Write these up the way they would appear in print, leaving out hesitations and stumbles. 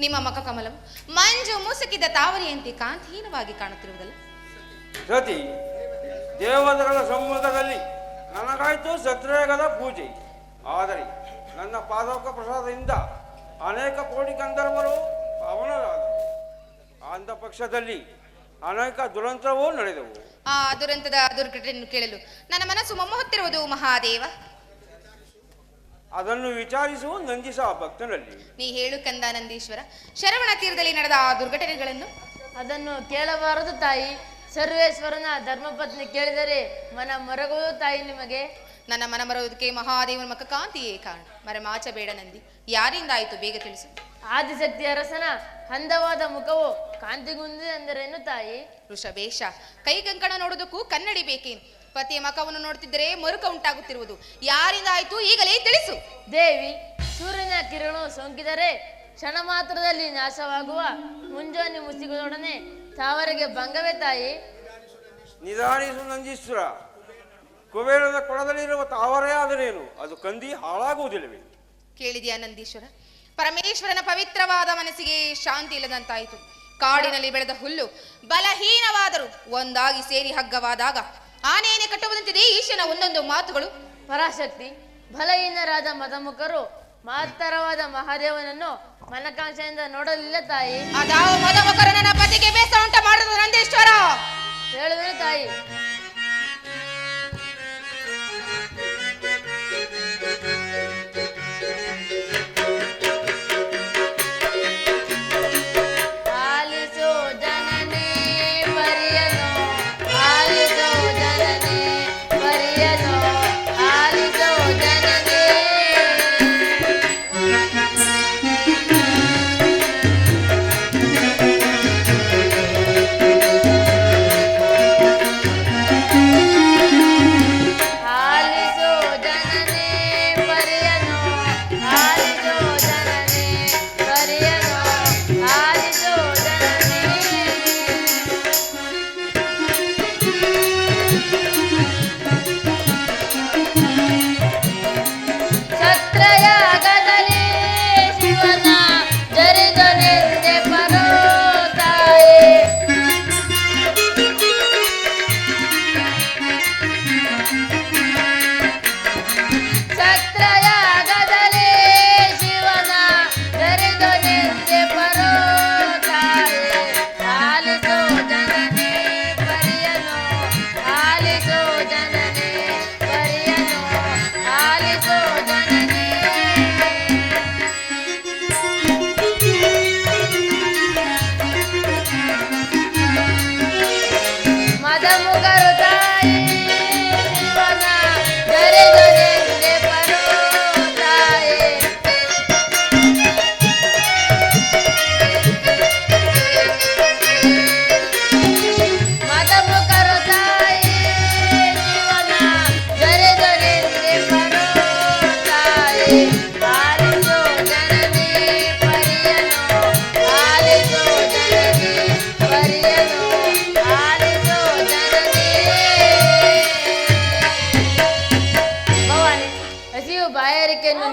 ನಿಮ್ಮ ಮುಖ ಕಮಲವು ಮಂಜು ಮುಸುಕಿದ ತಾವರಿಯಂತೆ ಕಾಂತಿಹೀನವಾಗಿ ಕಾಣುತ್ತಿರುವುದಲ್ಲ. ಸತಿ, ದೇವತೆಗಳ ಸಮ್ಮುಖದಲ್ಲಿ ನನಗಾಯ್ತು ಸತ್ರೇಗದ ಪೂಜೆ. ಆದರೆ ನನ್ನ ಪಾದಕ ಪ್ರಸಾದದಿಂದ ಅನೇಕ ಕೋಟಿ ಗಂಧರ್ವರು ಅವನರಾದರು. ಅಂಧ ಪಕ್ಷದಲ್ಲಿ ಅನೇಕ ದುರಂತವೂ ನಡೆದವು. ಆ ದುರಂತದ ದುರ್ಘಟನೆಯನ್ನು ಕೇಳಲು ನನ್ನ ಮನಸ್ಸು ಮೊಮ್ಮಹೊತ್ತಿರುವುದು ಮಹಾದೇವ. ಅದನ್ನು ವಿಚಾರಿಸುವ ನಂದಿಸ ಭಕ್ತನಲ್ಲಿ. ನೀ ಹೇಳು ಕಂದ ನಂದೀಶ್ವರ, ಶರವಣ ತೀರದಲ್ಲಿ ನಡೆದ ಆ ದುರ್ಘಟನೆಗಳನ್ನು. ಅದನ್ನು ಕೇಳಬಾರದು ತಾಯಿ. ಸರ್ವೇಶ್ವರನ ಧರ್ಮಪತ್ನಿ ಕೇಳಿದರೆ ಮನ ಮರಗುವುದು ತಾಯಿ ನಿಮಗೆ. ನನ್ನ ಮನ ಮರುವುದಕ್ಕೆ ಮಹಾದೇವನ ಮುಖ ಕಾಂತಿಯೇ ಕಾರಣ. ಮರಮಾಚಬೇಡ ನಂದಿ, ಯಾರಿಂದ ಆಯಿತು ಬೇಗ ತಿಳಿಸು. ಆದಿಶಕ್ತಿ ಅರಸನ ಅಂದವಾದ ಮುಖವು ಕಾಂತಿಗುಂದಿದೆ ಎಂದರೇನು ತಾಯಿ? ವೃಷಭೇಶ, ಕೈ ಕಂಕಣ ನೋಡುವುದಕ್ಕೂ ಕನ್ನಡಿ ಬೇಕೇನು? ಪತಿಯ ಮುಖವನ್ನು ನೋಡುತ್ತಿದ್ದರೆ ಮರುಕ ಉಂಟಾಗುತ್ತಿರುವುದು ಯಾರಿಂದ ಆಯಿತು ಈಗಲೇ ತಿಳಿಸು. ದೇವಿ, ಸೂರ್ಯನ ಕಿರಣವು ಸೋಂಕಿದರೆ ಕ್ಷಣ ಮಾತ್ರದಲ್ಲಿ ನಾಶವಾಗುವ ಮುಂಜಾನೆ ಮುಸಿಗಳೊಡನೆ ತಾವರಿಗೆ ಭಂಗವೇ ತಾಯಿ. ನಿಧಾನಿಸು ನಂದೀಶ್ವರ. ಕುಬೇರದ ಕೊಳದಲ್ಲಿರುವ ತಾವರೇ ಆದರೇನು, ಅದು ಕಂದಿ ಹಾಳಾಗುವುದಿಲ್ಲವೇ? ಕೇಳಿದೆಯಾ ನಂದೀಶ್ವರ? ಪರಮೇಶ್ವರನ ಪವಿತ್ರವಾದ ಮನಸ್ಸಿಗೆ ಶಾಂತಿ ಇಲ್ಲದಂತಾಯಿತು. ಕಾಡಿನಲ್ಲಿ ಬೆಳೆದ ಹುಲ್ಲು ಬಲಹೀನವಾದರೂ ಒಂದಾಗಿ ಸೇರಿ ಹಗ್ಗವಾದಾಗ ಆನೆಯನ್ನೇ ಕಟ್ಟುವುದಂತಿದೆ ಈಶನ ಒಂದೊಂದು ಮಾತುಗಳು. ಪರಾಶಕ್ತಿ, ಬಲಹೀನರಾದ ಮದಮುಖರು ಮಹತ್ತರವಾದ ಮಹಾದೇವನನ್ನು ಮನಕಾಂಕ್ಷೆಯಿಂದ ನೋಡಲಿಲ್ಲ ತಾಯಿ. ಅದಾವ ಮದಮುಖರು ನನ್ನ ಪತಿಗೆ ಬೇಸರ ಉಂಟ ಮಾಡುವುದು ನಂದೀಶ್ವರ. ಹೇಳುವೆನು ತಾಯಿ.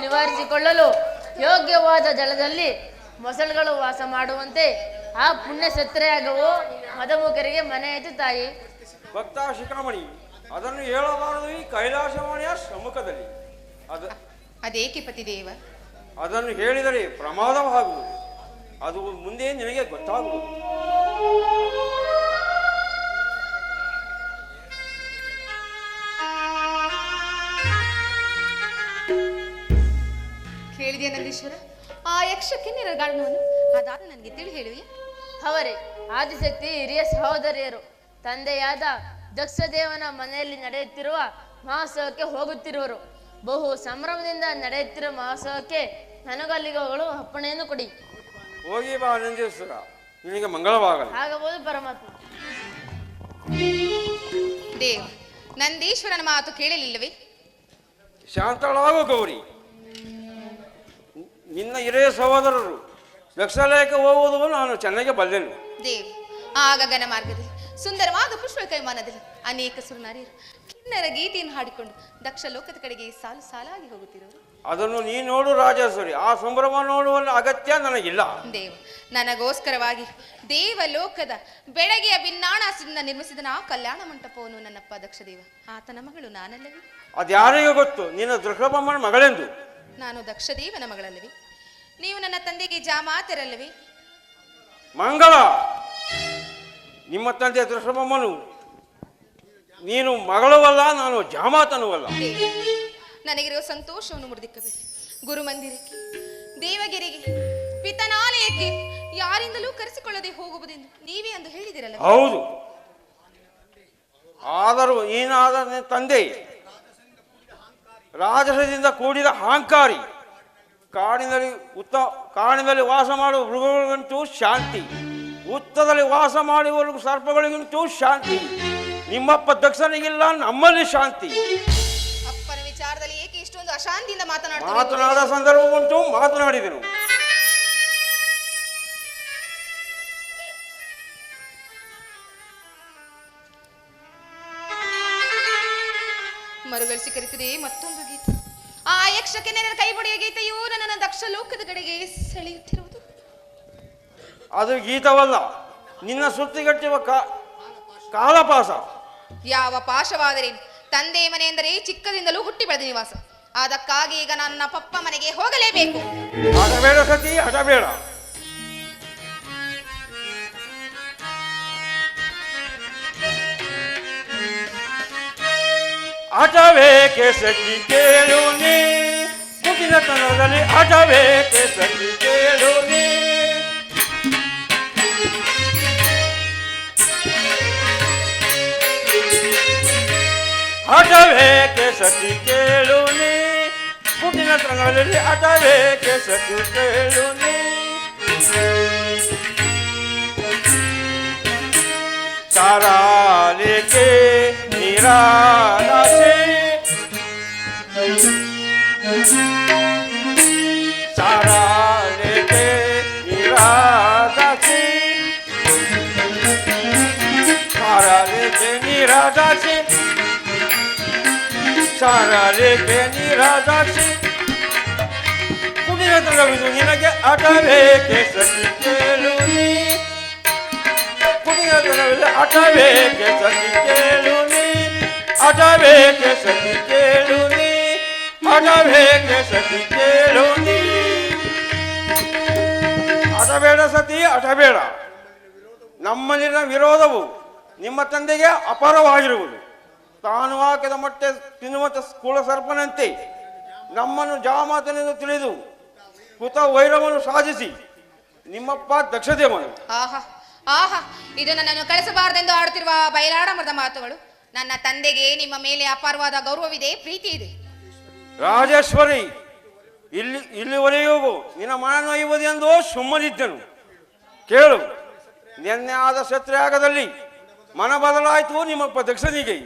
ನಿವಾರಿಸಿಕೊಳ್ಳಲು ಯೋಗ್ಯವಾದ ಜಲದಲ್ಲಿ ಮೊಸಳೆಗಳು ವಾಸ ಮಾಡುವಂತೆ ಆ ಪುಣ್ಯ ಸತ್ರೆಯಾಗವು ಮದಮುಖರಿಗೆ ಮನೆಯಾಯಿತು ತಾಯಿ. ಭಕ್ತ ಶಿಖಾಮಣಿ, ಅದನ್ನು ಹೇಳಬಾರದು ಈ ಕೈಲಾಸವಾಣಿಯ ಸಮ್ಮುಖದಲ್ಲಿ. ಅದೇಕೆ ಪತಿದೇವ? ಅದನ್ನು ಹೇಳಿದರೆ ಪ್ರಮಾದವಾಗುವುದು. ಅದು ಮುಂದೆ ನಿನಗೆ ಗೊತ್ತಾಗುವುದು. ಕೇಳಿದೆಯಾ ನಂದೀಶ್ವರ? ಆ ಯಕ್ಷಕ್ಕೆ ನಿರಗಾಣವನ್ನು ಅದಾದ ನನಗೆ ತಿಳಿ ಹೇಳುವೆ. ಅವರೇ ಆದಿಶಕ್ತಿ ಹಿರಿಯ ಸಹೋದರಿಯರು. ತಂದೆಯಾದ ದಕ್ಷದೇವನ ಮನೆಯಲ್ಲಿ ನಡೆಯುತ್ತಿರುವ ಮಹೋತ್ಸವಕ್ಕೆ ಹೋಗುತ್ತಿರುವರು. ಬಹು ಸಂಭ್ರಮದಿಂದ ನಡೆಯುತ್ತಿರುವ ಮಹೋತ್ಸವಕ್ಕೆ ನನಗಲ್ಲಿಗೆ ಹೋಗಲು ಅಪ್ಪಣೆಯನ್ನು ಕೊಡಿ. ಹೋಗಿ ಬಾ ನಂದೀಶ್ವರ, ನಿನಗೆ ಮಂಗಳವಾಗಲಿ. ಆಗಬಹುದು ಪರಮಾತ್ಮ. ದೇವ, ನಂದೀಶ್ವರನ ಮಾತು ಕೇಳಲಿಲ್ಲವೇ? ಶಾಂತಳಾಗು ಗೌರಿ. ನಿನ್ನ ಹಿರಿಯ ಸಹೋದರರು ದಕ್ಷಲೇಖ ಹೋಗುವುದು ನಾನು ಚೆನ್ನಾಗಿ ಬಲ್ಲೆನು. ದೇವ್, ಆ ಗಗನ ಮಾರ್ಗದಲ್ಲಿ ಸುಂದರವಾದ ಪುಷ್ಪ ಕೈಮಾನದಲ್ಲಿ ಅನೇಕ ಸುರನಾರಿಯರು ಕಿನ್ನರ ಗೀತೆಯನ್ನು ಹಾಡಿಕೊಂಡು ದಕ್ಷ ಲೋಕದ ಕಡೆಗೆ ಸಾಲು ಸಾಲಾಗಿ ಹೋಗುತ್ತಿರುವರು. ಅದನ್ನು ನೀ ನೋಡು ರಾಜೇಶ್ವರಿ, ಆ ಸಂಭ್ರಮ ನೋಡುವ ಅಗತ್ಯ ನನಗಿಲ್ಲ. ದೇವ, ನನಗೋಸ್ಕರವಾಗಿ ದೇವಲೋಕದ ಬೆಳಗ್ಗೆಯ ಭಿನ್ನಾಣದಿಂದ ನಿರ್ಮಿಸಿದ ಆ ಕಲ್ಯಾಣ ಮಂಟಪವನ್ನು ನನ್ನಪ್ಪ ದಕ್ಷ ದೇವ ಆತನ ಮಗಳು ನಾನಲ್ಲವೇ? ಅದ್ಯಾರಿಗೂ ಗೊತ್ತು ನಿನ್ನ ದೃಢಬೊಮ್ಮನ ಮಗಳೆಂದು? ನಾನು ದಕ್ಷದೇವನ ಮಗಳಲ್ಲವೇ? ನೀವು ನನ್ನ ತಂದೆಗೆ ಜಾಮಾತೆರಲ್ಲವೇ? ಮಂಗಳ, ನಿಮ್ಮ ತಂದೆ ದೃಢಬೊಮ್ಮನು, ನೀನು ಮಗಳವಲ್ಲ, ನಾನು ಜಾಮಾತನುವಲ್ಲ. ನನಗಿರುವ ಸಂತೋಷವನ್ನು ಮುರಿದಿಕ್ಕಬೇಡಿ. ಗುರುಮಂದಿರಕ್ಕೆ, ದೇವಗಿರಿಗೆ, ಪಿತನಾಲಯಕ್ಕೆ ಯಾರಿಂದಲೂ ಕರೆಸಿಕೊಳ್ಳದೆ ಹೋಗುವುದೆಂದು ನೀವೇ ಅಂದು ಹೇಳಿದಿರಲ್ಲ? ಹೌದು, ಆದರೂ ನೀನಾದ ತಂದೆ ರಾಜಸದಿಂದ ಕೂಡಿದ ಅಹಂಕಾರಿ. ಕಾಡಿನಲ್ಲಿ ವಾಸ ಮಾಡುವ ಮೃಗಗಳಿಗಂತೂ ಶಾಂತಿ, ಉತ್ತದಲ್ಲಿ ವಾಸ ಮಾಡುವ ಸರ್ಪಗಳಿಗಂತೂ ಶಾಂತಿ. ನಿಮ್ಮಪ್ಪ ದಕ್ಷನಿಗಿಲ್ಲ, ನಮ್ಮಲ್ಲಿ ಶಾಂತಿ. ಅಪ್ಪನ ವಿಚಾರದಲ್ಲಿ ಏಕೆ ಇಷ್ಟೊಂದು ಅಶಾಂತಿಯಿಂದ ಮಾತನಾಡ ಸಂದರ್ಭ ಉಂಟು, ಮಾತನಾಡಿದೆನು. ಮರುಗಳಿಸಿ ಕರೆತಿದೆ ಮತ್ತೊಂದು ಗೀತ. ಆ ಯಕ್ಷಕ್ಕೆ ನನ್ನ ಕೈಬಡಿಯ ಗೀತೆಯು ನನ್ನ ದಕ್ಷ ಲೋಕದ ಕಡೆಗೆ ಸೆಳೆಯುತ್ತಿರುವುದು. ಅದು ಗೀತವಲ್ಲ, ನಿನ್ನ ಸುತ್ತಿಗಟ್ಟುವ ಕಾಲಪಾಸ. ಯಾವ ಪಾಶವಾದರೆ ತಂದೆ ಮನೆ ಎಂದರೆ ಚಿಕ್ಕದಿಂದಲೂ ಹುಟ್ಟಿ ಬೆಳೆದ ನಿವಾಸ. ಅದಕ್ಕಾಗಿ ಈಗ ನನ್ನ ಪಪ್ಪ ಮನೆಗೆ ಹೋಗಲೇಬೇಕು. ಹಠಬೇಡ ಸತಿ, ಹಠಬೇಡ. ಹಠಬೇಕೆ ಸತಿ ಕೇಳು ನೀ, ಕುಟಿಲತನದಲ್ಲಿ ಹಠಬೇಕೆ ಸತಿ ಕೇಳು ನೀ. ಹಠಬೇಕೆ ಸತಿ ಕೇಳು ನೀ, ಕುಟಿಲತನದಲ್ಲಿ ಹಠಬೇಕೆ ಸತಿ ಕೇಳು ನೀ. ಸಾರಾಲಿಕೆ ನಿರಾಲಸೆ, ಸಾರಾಲಿಕೆ ನಿರಾಲಸೆ, ಸಾರಾಲಿಕೆ ನಿರಾಲಸೆ, ಸಾರಾಲಿಕೆ ನಿರಾಲಸೆ. ಕುಡಿಯತನವಿದು ನಿನಗೆ ಹಠಬೇಕೆ ಸತಿ ಕೇಳು ನೀ, ಹಠಬೇಕೆ ಸತಿ ಕೇಳು ನೀ, ಹಠಬೇಕೆ ಸತಿ ಕೇಳು ನೀ, ಹಠಬೇಕೆ ಸತಿ ಕೇಳು ನೀ. ಹಠಬೇಡ ಸತಿ, ಹಠಬೇಡ. ನಮ್ಮಲ್ಲಿನ ವಿರೋಧವು ನಿಮ್ಮ ತಂದೆಗೆ ಅಪಾರವಾಗಿರುವುದು. ತಾನು ಹಾಕಿದ ಮೊಟ್ಟೆ ತಿನ್ನುವಂತ ಕುಳ ಸರ್ಪನಂತೆ ನಮ್ಮನ್ನು ಜಾಮಾತನೆಂದು ತಿಳಿದು ಕೃತ ವೈರವನ್ನು ಸಾಧಿಸಿ ನಿಮ್ಮಪ್ಪ ದಕ್ಷದೇವನು. ಆಹಾ ಆಹಾ, ಇದು ನನ್ನನ್ನು ಕಳಿಸಬಾರದೆಂದು ಆಡುತ್ತಿರುವ ಬಯಲಾಡಮರದ ಮಾತುಗಳು. ನನ್ನ ತಂದೆಗೆ ನಿಮ್ಮ ಮೇಲೆ ಅಪಾರವಾದ ಗೌರವವಿದೆ, ಪ್ರೀತಿ ಇದೆ. ರಾಜೇಶ್ವರಿ, ಇಲ್ಲಿವರೆಗೂ ನಿನ್ನ ಮನನೊಯ್ಯುವುದೆಂದು ಸುಮ್ಮನಿದ್ದನು. ಕೇಳು, ನಿನ್ನೆ ಆದ ಶತ್ರುಯಾಗದಲ್ಲಿ ಮನ ಬದಲಾಯಿತು ನಿಮ್ಮಪ್ಪ ದಕ್ಷನಿಗೆ.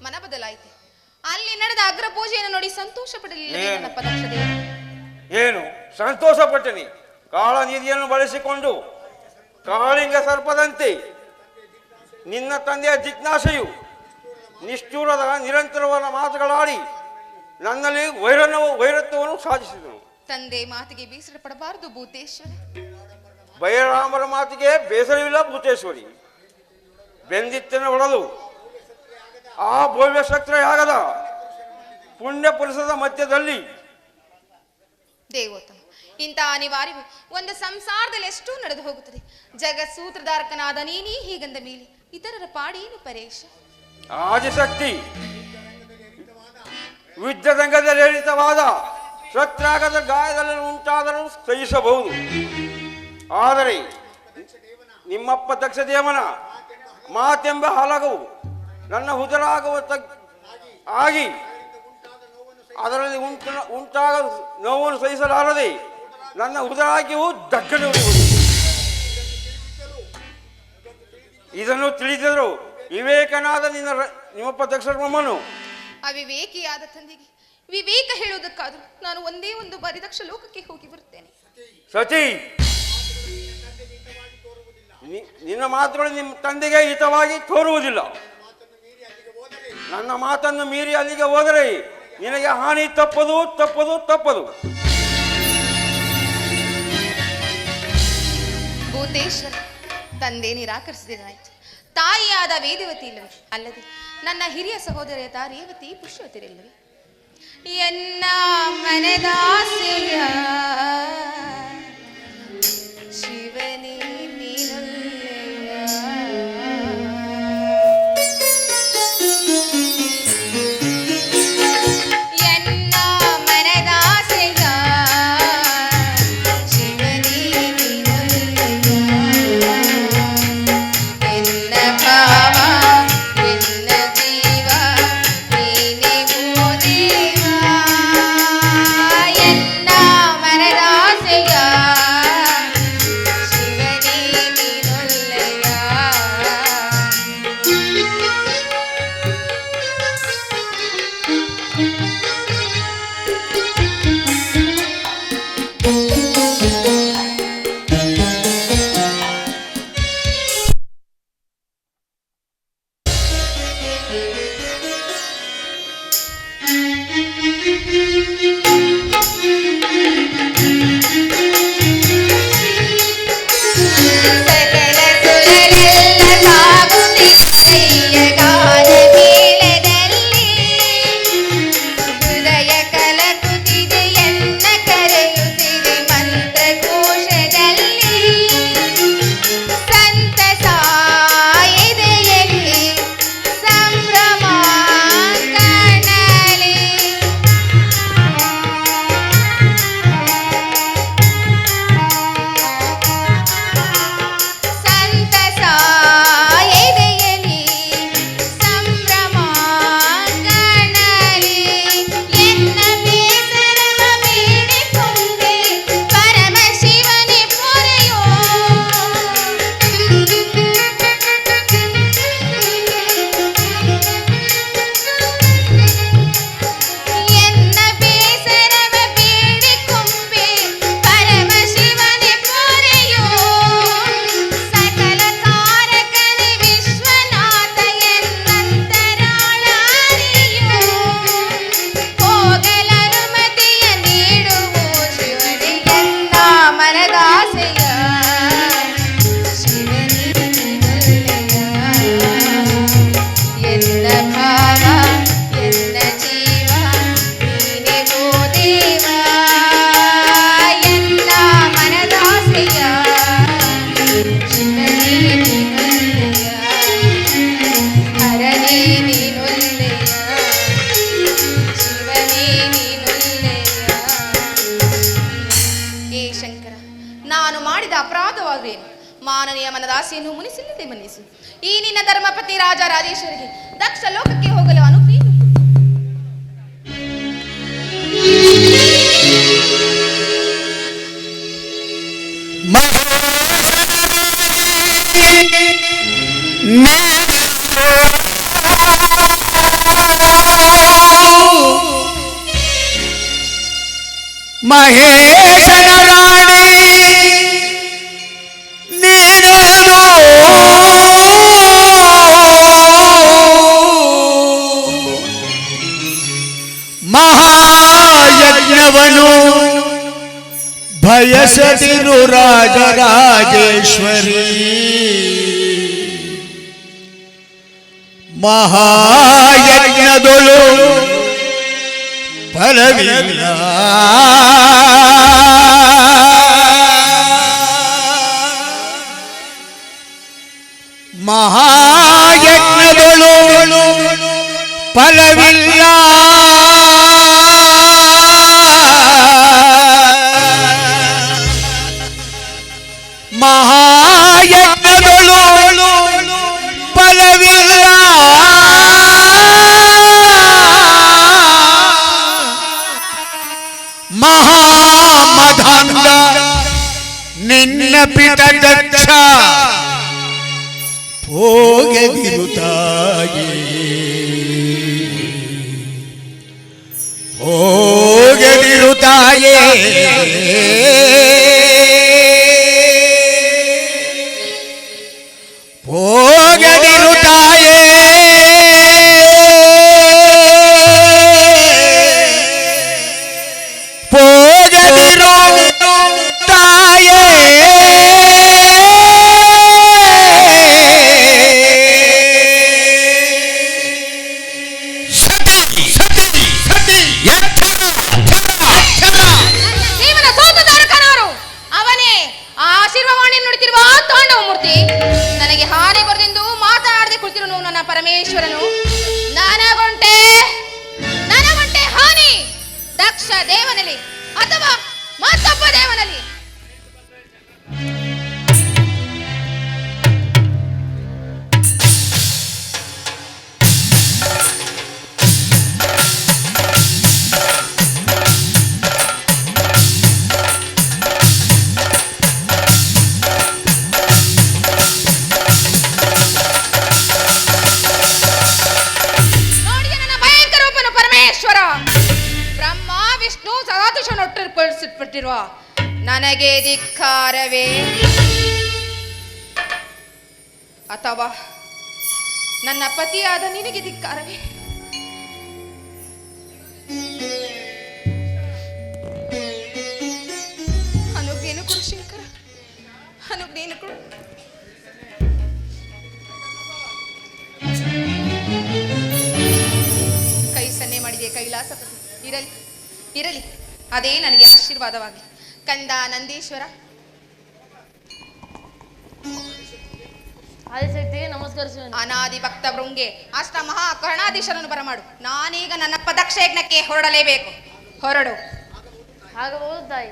ಮನ ಬದಲಾಯಿತು. ಅಲ್ಲಿ ನಡೆದ ಅಗ್ರ ಪೂಜೆಯನ್ನು ನೋಡಿ ಸಂತೋಷ ಪಡಲಿಲ್ಲ ನನ್ನಪ್ಪ ದಕ್ಷದೇವ? ಏನು ಸಂತೋಷ ಪಟ್ಟನಿ? ಕಾಳ ನಿಧಿಯನ್ನು ಬಳಸಿಕೊಂಡು ಕಾಳಿಂಗ ಸರ್ಪದಂತೆ ನಿನ್ನ ತಂದೆಯ ಜಿಜ್ಞಾಸೆಯು ನಿಷ್ಠೂರದ ನಿರಂತರವಾದ ಮಾತುಗಳಾಡಿ ನನ್ನಲ್ಲಿ ವೈರತ್ವವನ್ನು ಸಾಧಿಸಿದನು. ತಂದೆ ಮಾತಿಗೆ ಬೇಸರ ಪಡಬಾರದು ಭೂತೇಶ್ವರ. ಬೈರಾಮರ ಮಾತಿಗೆ ಬೇಸರವಿಲ್ಲ ಭೂತೇಶ್ವರಿ. ಬೆಂದಿತ್ತನ ಹೊಡೆದು ಆ ಭವ್ಯ ಶಕ್ತಿಯಾಗದ ಪುಣ್ಯ ಪುರುಷದ ಮಧ್ಯದಲ್ಲಿ ದೇವೋತ್ತಮ, ಇಂಥ ಅನಿವಾರ್ಯವು ಒಂದು ಸಂಸಾರದಲ್ಲಿ ಎಷ್ಟೋ ನಡೆದು ಹೋಗುತ್ತದೆ. ಜಗತ್ಸೂತ್ರಧಾರಕನಾದ ನೀನೇ ಹೀಗಂದ ಮೇಲೆ ಇತರರ ಪಾಡೇನು ಪರೇಶ? ಆದಿಶಕ್ತಿ ಯುದ್ಧರಂಗದಲ್ಲಿ ಹೇಳಿತವಾದ ಶತ್ರಾಗದ ಗಾಯದಲ್ಲಿ ಉಂಟಾದರೂ ಸಹಿಸಬಹುದು. ಆದರೆ ನಿಮ್ಮಪ್ಪ ದಕ್ಷದೇವನ ಮಾತೆಂಬ ಹಲಗವು ನನ್ನ ಹುದರಾಗುವ ಆಗಿ ಅದರಲ್ಲಿ ಉಂಟಾಗ ನೋವನ್ನು ಸಹಿಸಲಾರದೆ ನನ್ನ ಉದರಾಗಿಯೂ ದಕ್ಕನೆ ಉಳಿಯುವುದು. ಇದನ್ನು ತಿಳಿದಿದ್ರು ವಿವೇಕನಾದ ನಿಮ್ಮಪ್ಪ ದಕ್ಷಬ್ರಹ್ಮನು ಅವಿವೇಕಿಯಾದ ತಂದೆಗೆ ವಿವೇಕ ಹೇಳುವುದಕ್ಕಾದರೂ ನಾನು ಒಂದೇ ಒಂದು ಬಾರಿ ದಕ್ಷ ಲೋಕಕ್ಕೆ ಹೋಗಿ ಬರುತ್ತೇನೆ. ಸತಿ, ನಿನ್ನ ಮಾತುಗಳು ನಿಮ್ಮ ತಂದೆಗೆ ಹಿತವಾಗಿ ತೋರುವುದಿಲ್ಲ. ನನ್ನ ಮಾತನ್ನು ಮೀರಿ ಅಲ್ಲಿಗೆ ಹೋದರೆ ನಿನಗೆ ಹಾನಿ ತಪ್ಪದು ತಪ್ಪದು ತಪ್ಪದು. ಭೂತೇಶ್ವರ, ತಂದೆ ನಿರಾಕರಿಸಿದನಾಯ್ತು. ತಾಯಿಯಾದ ವೇದವತಿ ಇಲ್ಲವೇ? ಅಲ್ಲದೆ ನನ್ನ ಹಿರಿಯ ಸಹೋದರಿಯಾದ ರೇವತಿ ಪುಷ್ಯವತಿರಿಲ್ಲವೇ? ಎನ್ನ ಮನದಾಸೆಯ ಶಿವನೇ ನೀನಲ್ಲಯ್ಯ. ಎನ್ನ ಮನದಾಸೆಯ ಶಿವನೇ ನೀನಲ್ಲಯ್ಯ. ಎನ್ನ ಭಾವ ಎನ್ನ ಜೀವ ನೀನೇ ಓ ದೇವ. ಎನ್ನ ಮನದಾಸೆಯ ಶಿವನೇ ನೀನೊಲ್ಲೆಯ. ಸಕಲ ಸುರರೆಲ್ಲ ಸಾಗುತ್ತಿದ್ದಯ್ಯ ಗಾನ ಮೇಳದಲ್ಲಿ. ಹೃದಯ ಕಲಕುತ್ತಿದೆ ಎನ್ನ ಕರೆಯುತ್ತಿದೆ ಮಂತ್ರಕೋಶದಲ್ಲಿ. ಸಂತಸ ಎದೆಯಲ್ಲಿ ಸಂಭ್ರಮ ಕಣ್ಣಲ್ಲಿ. ಸಂತಸ ಎದೆಯಲ್ಲಿ ಸಂಭ್ರಮ ಕಣ್ಣಲ್ಲಿ. ಎನ್ನ ಬೇಸರವ ಬೇಡಿಕೊಂಡೆ ಪರಮ ಶಿವನೇ ಪೊರೆಯೋ. ಎನ್ನ ಬೇಸರವ ಬೇಡಿಕೊಂಡೆ ಪರಮ ಶಿವನೇ ಪೊರೆಯೋ. ಸಕಲ ಕಾರಕನೇ ವಿಶ್ವನಾಥ ಎನ್ನಂತರಾಳ ಅರಿಯೋ. ಹೋಗಲನುಮತಿಯ ನೀಡುವು ಶಿವನೇ ಎನ್ನ ಮನದಾಸೆಯ ಶಿವನೇ ನೀನೊಲ್ಲೆಯ. ಎನ್ನ ಭಾವ ಎನ್ನ ಜೀವ ನೀನೇ ಓ ದೇವ. ಎನ್ನ ಮನದಾಸೆಯ ಶಿವನೇ ನೀನೊಲ್ಲೆಯ. ಹರನೇ ನೀನೊಲ್ಲೆಯ. ಶಿವನೇ ನೀನೊಲ್ಲೆಯ. ಏ ಶಂಕರ, ನಾನು ಮಾಡಿದ ಅಪರಾಧವಾದೇನು? ಮಾನನೀಯ ಮನದಾಸೆಯನ್ನು ಮುನಿಸಿಲ್ಲದೆ ಮನ್ನಿಸು. ಈ ನಿನ್ನ ಧರ್ಮಪತಿ ರಾಜ ರಾಜೇಶ್ವರಿಗೆ ದಕ್ಷ ಲೋಕಕ್ಕೆ ಹೋಗಲು ಅನುಗ್ರಹ ಕೊಡು. ಮಹೇಶನ ರಾಣಿ ನೀನನು ಮಹಾಯಜ್ಞವನು ಬಯಸದಿರು ರಾಜರಾಜೇಶ್ವರಿ. ಮಹಾಯಜ್ಞದೊಳು ಫಲವಿಲ್ಲ. ಮಹಾಯಜ್ಞದೊಳು ಫಲವಿಲ್ಲ. ಮಹಾಯಜ್ಞದೊಳು ಫಲವಿಲ್ಲ. ಮಹಾಮಧಾಂಧ ನಿನ್ನ ಪಿತ ದಕ್ಷ ಹೋಗದಿರುತ್ತಾಗಿ. ಹೋಗದಿರುತ್ತಾಯೇ ಹೋಗದಿರುತ್ತಾಯೇ ಮನುಷ್ಯ ದೇವನಲ್ಲಿ ಅಥವಾ ಮತ್ತೊಬ್ಬ ದೇವನಲ್ಲಿ. ಬ್ರಹ್ಮ ವಿಷ್ಣು ಸದಾತುಷನೊಟ್ಟಿರುವ ನನಗೆ ಧಿಕ್ಕಾರವೇ ಅಥವಾ ನನ್ನ ಪತಿಯಾದ ನಿನಗೆ ಧಿಕ್ಕಾರವೇ? ಅನುಜ್ಞೆಯನ್ನು ಕೊಡು ಶಂಕರ, ಅನುಜ್ಞೆಯನ್ನು ಕೊಡು. ಕೈ ಸನ್ನೆ ಮಾಡಿದೆ ಕೈಲಾಸಪತಿ. ಇರಲಿ ಇರಲಿ, ಅದೇ ನನಗೆ ಆಶೀರ್ವಾದವಾಗಲಿ. ಕಂದ ನಂದೀಶ್ವರ. ಆದಿಶಕ್ತಿಗೆ ನಮಸ್ಕರಿಸುವೆ. ಅನಾದಿ ಭಕ್ತ ಭೃಂಗೆ ಅಷ್ಟ ಮಹಾ ಕರುಣಾಧೀಶರನ್ನು ಬರಮಾಡು. ನಾನೀಗ ನನ್ನ ಪದಕ್ಷೇಪಕ್ಕೆ ಹೊರಡಲೇಬೇಕು. ಹೊರಡು. ಆಗಬಹುದು ತಾಯಿ.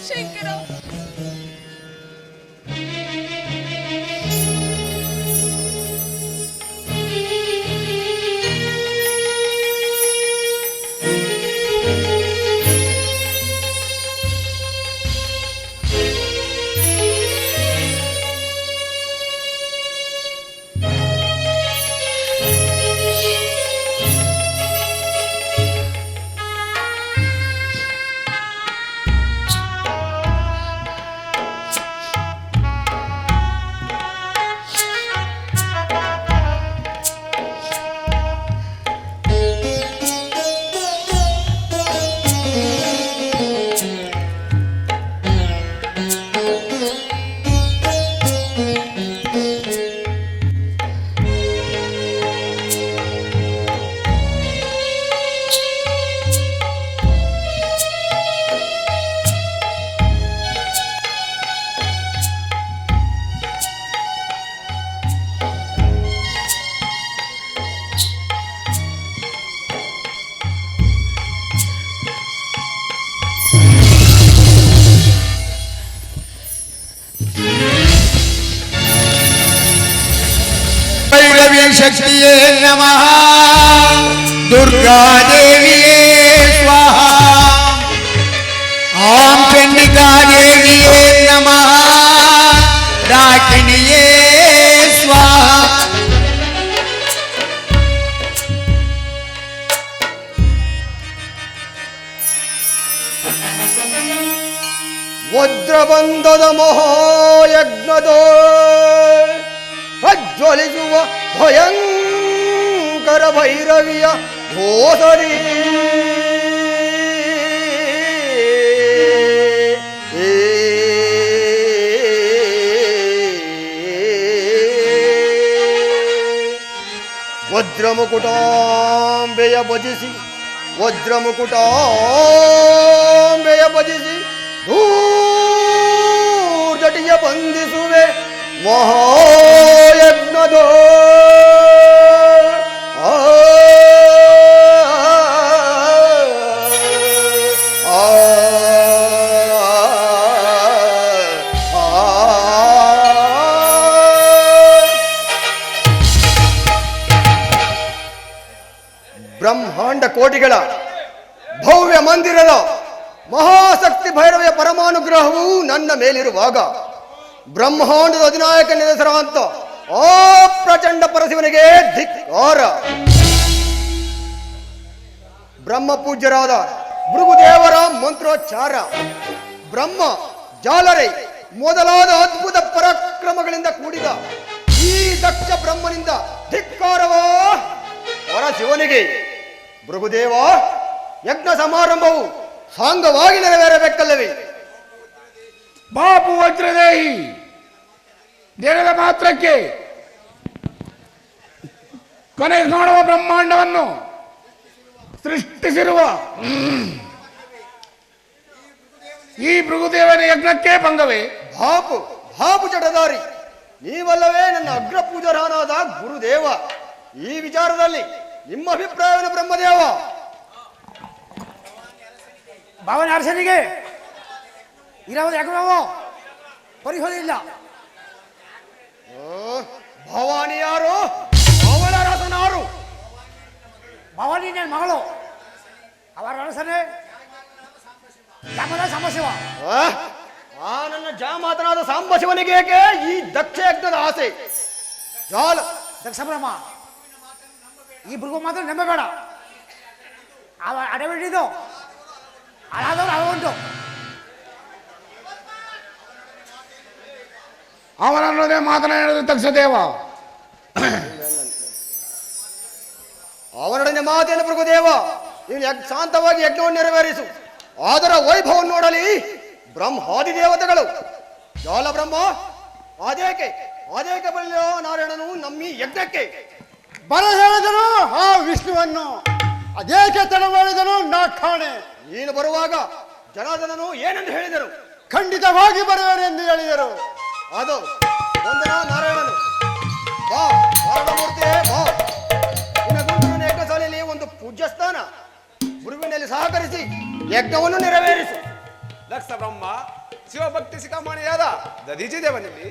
ಶಂಕರ, ಶಕ್ತಿಯೇ ನಮಃ, ದುರ್ಗಾದೇವಿಯೇ ಸ್ವಾಹ, ಓಂ ಚಂಡಿಕಾದೇವಿಯೇ ನಮಃ, ಡಾಕಿಣಿಯೇ ಸ್ವಾಹ. ವಜ್ರಬಂಧದ ಮಹಾಯಜ್ಞದ ಪ್ರಜ್ವಲಿಸುವ ಭಯಂಕರ ಭೈರವಿಯ ಘೋಷಣೆ ವಜ್ರಮುಕುಟಾಂಬೆಯ ಭಜಿಸಿ ಮಹಾಯಜ್ಞದ ಆ, ಆ, ಆ, ಬ್ರಹ್ಮಾಂಡ ಕೋಟಿಗಳ ಭವ್ಯ ಮಂದಿರದ ಮಹಾಶಕ್ತಿ ಭೈರವಿಯ ಪರಮಾನುಗ್ರಹವು ನನ್ನ ಮೇಲಿರುವಾಗ ಬ್ರಹ್ಮಾಂಡದ ಅಧಿನಾಯಕ ನಿರಸರಾಂತ ಆ ಪ್ರಚಂಡ ಪರಶಿವನಿಗೆ ಧಿಕ್ಕಾರ. ಬ್ರಹ್ಮ ಪೂಜ್ಯರಾದ ಭೃಗುದೇವರ ಮಂತ್ರೋಚ್ಚಾರ, ಬ್ರಹ್ಮ ಜಾಲರೈ ಮೊದಲಾದ ಅದ್ಭುತ ಪರಾಕ್ರಮಗಳಿಂದ ಕೂಡಿದ ಈ ದಕ್ಷ ಬ್ರಹ್ಮನಿಂದ ಧಿಕ್ಕಾರವೋ ಪರಶಿವನಿಗೆ. ಭೃಗುದೇವ, ಯಜ್ಞ ಸಮಾರಂಭವು ಸಾಂಗವಾಗಿ ನೆರವೇರಬೇಕಲ್ಲವೇ? ಬಾಪು ವಜ್ರದೇಹಿ, ನೆರೆದ ಮಾತ್ರಕ್ಕೆ ಕೊನೆ ಕಾಣುವ ಬ್ರಹ್ಮಾಂಡವನ್ನು ಸೃಷ್ಟಿಸಿರುವ ಈ ಭೃಗುದೇವನ ಯಜ್ಞಕ್ಕೆ ಭಂಗವೇ? ಬಾಪು ಬಾಪು ಜಡದಾರಿ, ನೀವಲ್ಲವೇ ನನ್ನ ಅಗ್ರ ಪೂಜಾರನಾದ ಗುರುದೇವ. ಈ ವಿಚಾರದಲ್ಲಿ ನಿಮ್ಮ ಅಭಿಪ್ರಾಯವನ್ನು ಬ್ರಹ್ಮದೇವ. ಭಾವನೆ ಅರಸನಿಗೆ ಇರವುದು ಯಾಕೋ ಪರಿಹೋದಿಲ್ಲ. ಭವಾನಿ ಯಾರು? ಅವಳ ರಸನಾರು? ಭವಾನಿ ನನ್ನ ಮಗಳು, ಅವರ ಅರಸನೇ ಜಾಮದ ಸಾಂಬಶಿವ. ಆ ನನ್ನ ಜಾಮಾತನಾದ ಸಾಂಬಶಿವನಿಗೆ ಏಕೆ ಈ ದಕ್ಷ ಯಜ್ಞದ ಆಸೆ? ಜಾಲ ದಕ್ಷ ಬ್ರಹ್ಮ, ಈ ಭೃಗು ಮಾತ್ರ ನಂಬಬೇಡ. ಅವ ಅಡಬಿಟ್ಟಿದ್ದು ಹಾಳಾದವ್ರು ಅಳವುಂಟು. ಅವನನ್ನೋದೇ ಮಾತನಾಡಿದ ತಕ್ಷದೇವ. ಅವನೊಡನೆ ಮಾತೇನು ಭೃಗುದೇವ? ನೀನು ಶಾಂತವಾಗಿ ಯಜ್ಞವನ್ನು ನೆರವೇರಿಸು. ಅದರ ವೈಭವ ನೋಡಲಿ ಬ್ರಹ್ಮಾದಿ ದೇವತೆಗಳು. ಜಾಲ ಬ್ರಹ್ಮ, ಅದೇಕೆ ಅದೇಕೆ ಬರಲಿಲ್ಲ ನಾರಾಯಣನು ನಮ್ಮಿ ಯಜ್ಞಕ್ಕೆ? ಬರ ಹೇಳಿದನು ಆ ವಿಷ್ಣುವನ್ನು, ಅದೇಕೆ ತಡ ಮಾಡಿದನು ನಾ ಕಾಣೆ. ನೀನು ಬರುವಾಗ ಜನಾರ್ದನನು ಏನೆಂದು ಹೇಳಿದರು? ಖಂಡಿತವಾಗಿ ಬರುವನೆಂದು ಹೇಳಿದರು. ಅದು ವಂದನ ನಾರಾಯಣನು. ಬಾ ನಾರಾಯಣಮೂರ್ತಿ, ಬಾ. ನಿನ್ನ ಗುರುವಿನ ಯಜ್ಞಶಾಲೆಯಲ್ಲಿ ಒಂದು ಪೂಜ್ಯ ಸ್ಥಾನ. ಗುರುವಿನಲ್ಲಿ ಸಹಕರಿಸಿ ಯಜ್ಞವನ್ನು ನೆರವೇರಿಸು. ದಕ್ಷ ಬ್ರಹ್ಮ ಶಿವಭಕ್ತಿ ಶಿಖಾಮಣಿಯಾದ ದಧೀಚಿ ದೇವನಲ್ಲಿ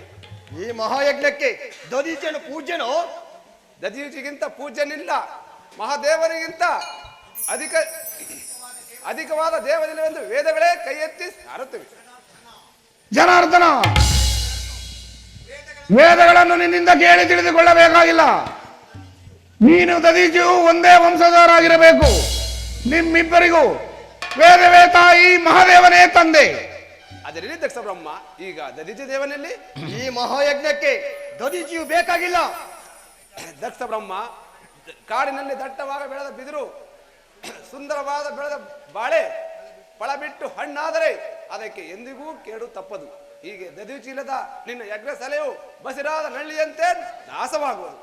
ಈ ಮಹಾಯಜ್ಞಕ್ಕೆ ದದೀಚನು ಪೂಜ್ಯನೋ? ದಧೀಚಿಗಿಂತ ಪೂಜ್ಯನಿಲ್ಲ. ಮಹಾದೇವರಿಗಿಂತ ಅಧಿಕವಾದ ದೇವನಿಲ್ಲವೆಂದು ವೇದಗಳೇ ಕೈ ಎತ್ತಿ ಸಾರುತ್ತವೆ. ಜನಾರ್ದನ, ವೇದಗಳನ್ನು ನಿನ್ನಿಂದ ಕೇಳಿ ತಿಳಿದುಕೊಳ್ಳಬೇಕಾಗಿಲ್ಲ. ನೀನು ದದೀಚಿಯು ಒಂದೇ ವಂಶದವರಾಗಿರಬೇಕು. ನಿಮ್ಮಿಬ್ಬರಿಗೂ ವೇದವೇ ತಾಯಿ, ಮಹಾದೇವನೇ ತಂದೆ. ಅದರಲ್ಲಿ ದಕ್ಷ ಬ್ರಹ್ಮ ಈಗ ದಧೀಚಿ ದೇವನಲ್ಲಿ ಈ ಮಹಾಯಜ್ಞಕ್ಕೆ ದದೀಚಿಯು ಬೇಕಾಗಿಲ್ಲ. ದಕ್ಷ ಬ್ರಹ್ಮ ಕಾಡಿನಲ್ಲಿ ದಟ್ಟವಾಗಿ ಬೆಳೆದ ಬಿದಿರು, ಸುಂದರವಾದ ಬೆಳೆದ ಬಾಳೆ ಫಳ ಬಿಟ್ಟು ಹಣ್ಣಾದರೆ ಅದಕ್ಕೆ ಎಂದಿಗೂ ಕೇಡು ತಪ್ಪದು. ಹೀಗೆ ದದೀಚಿಲ್ಲದ ನಿನ್ನ ಯಜ್ಞ ಸಲೆಯು ಬಸಿರಾದ ನಳ್ಳಿಯಂತೆ ನಾಶವಾಗುವುದು.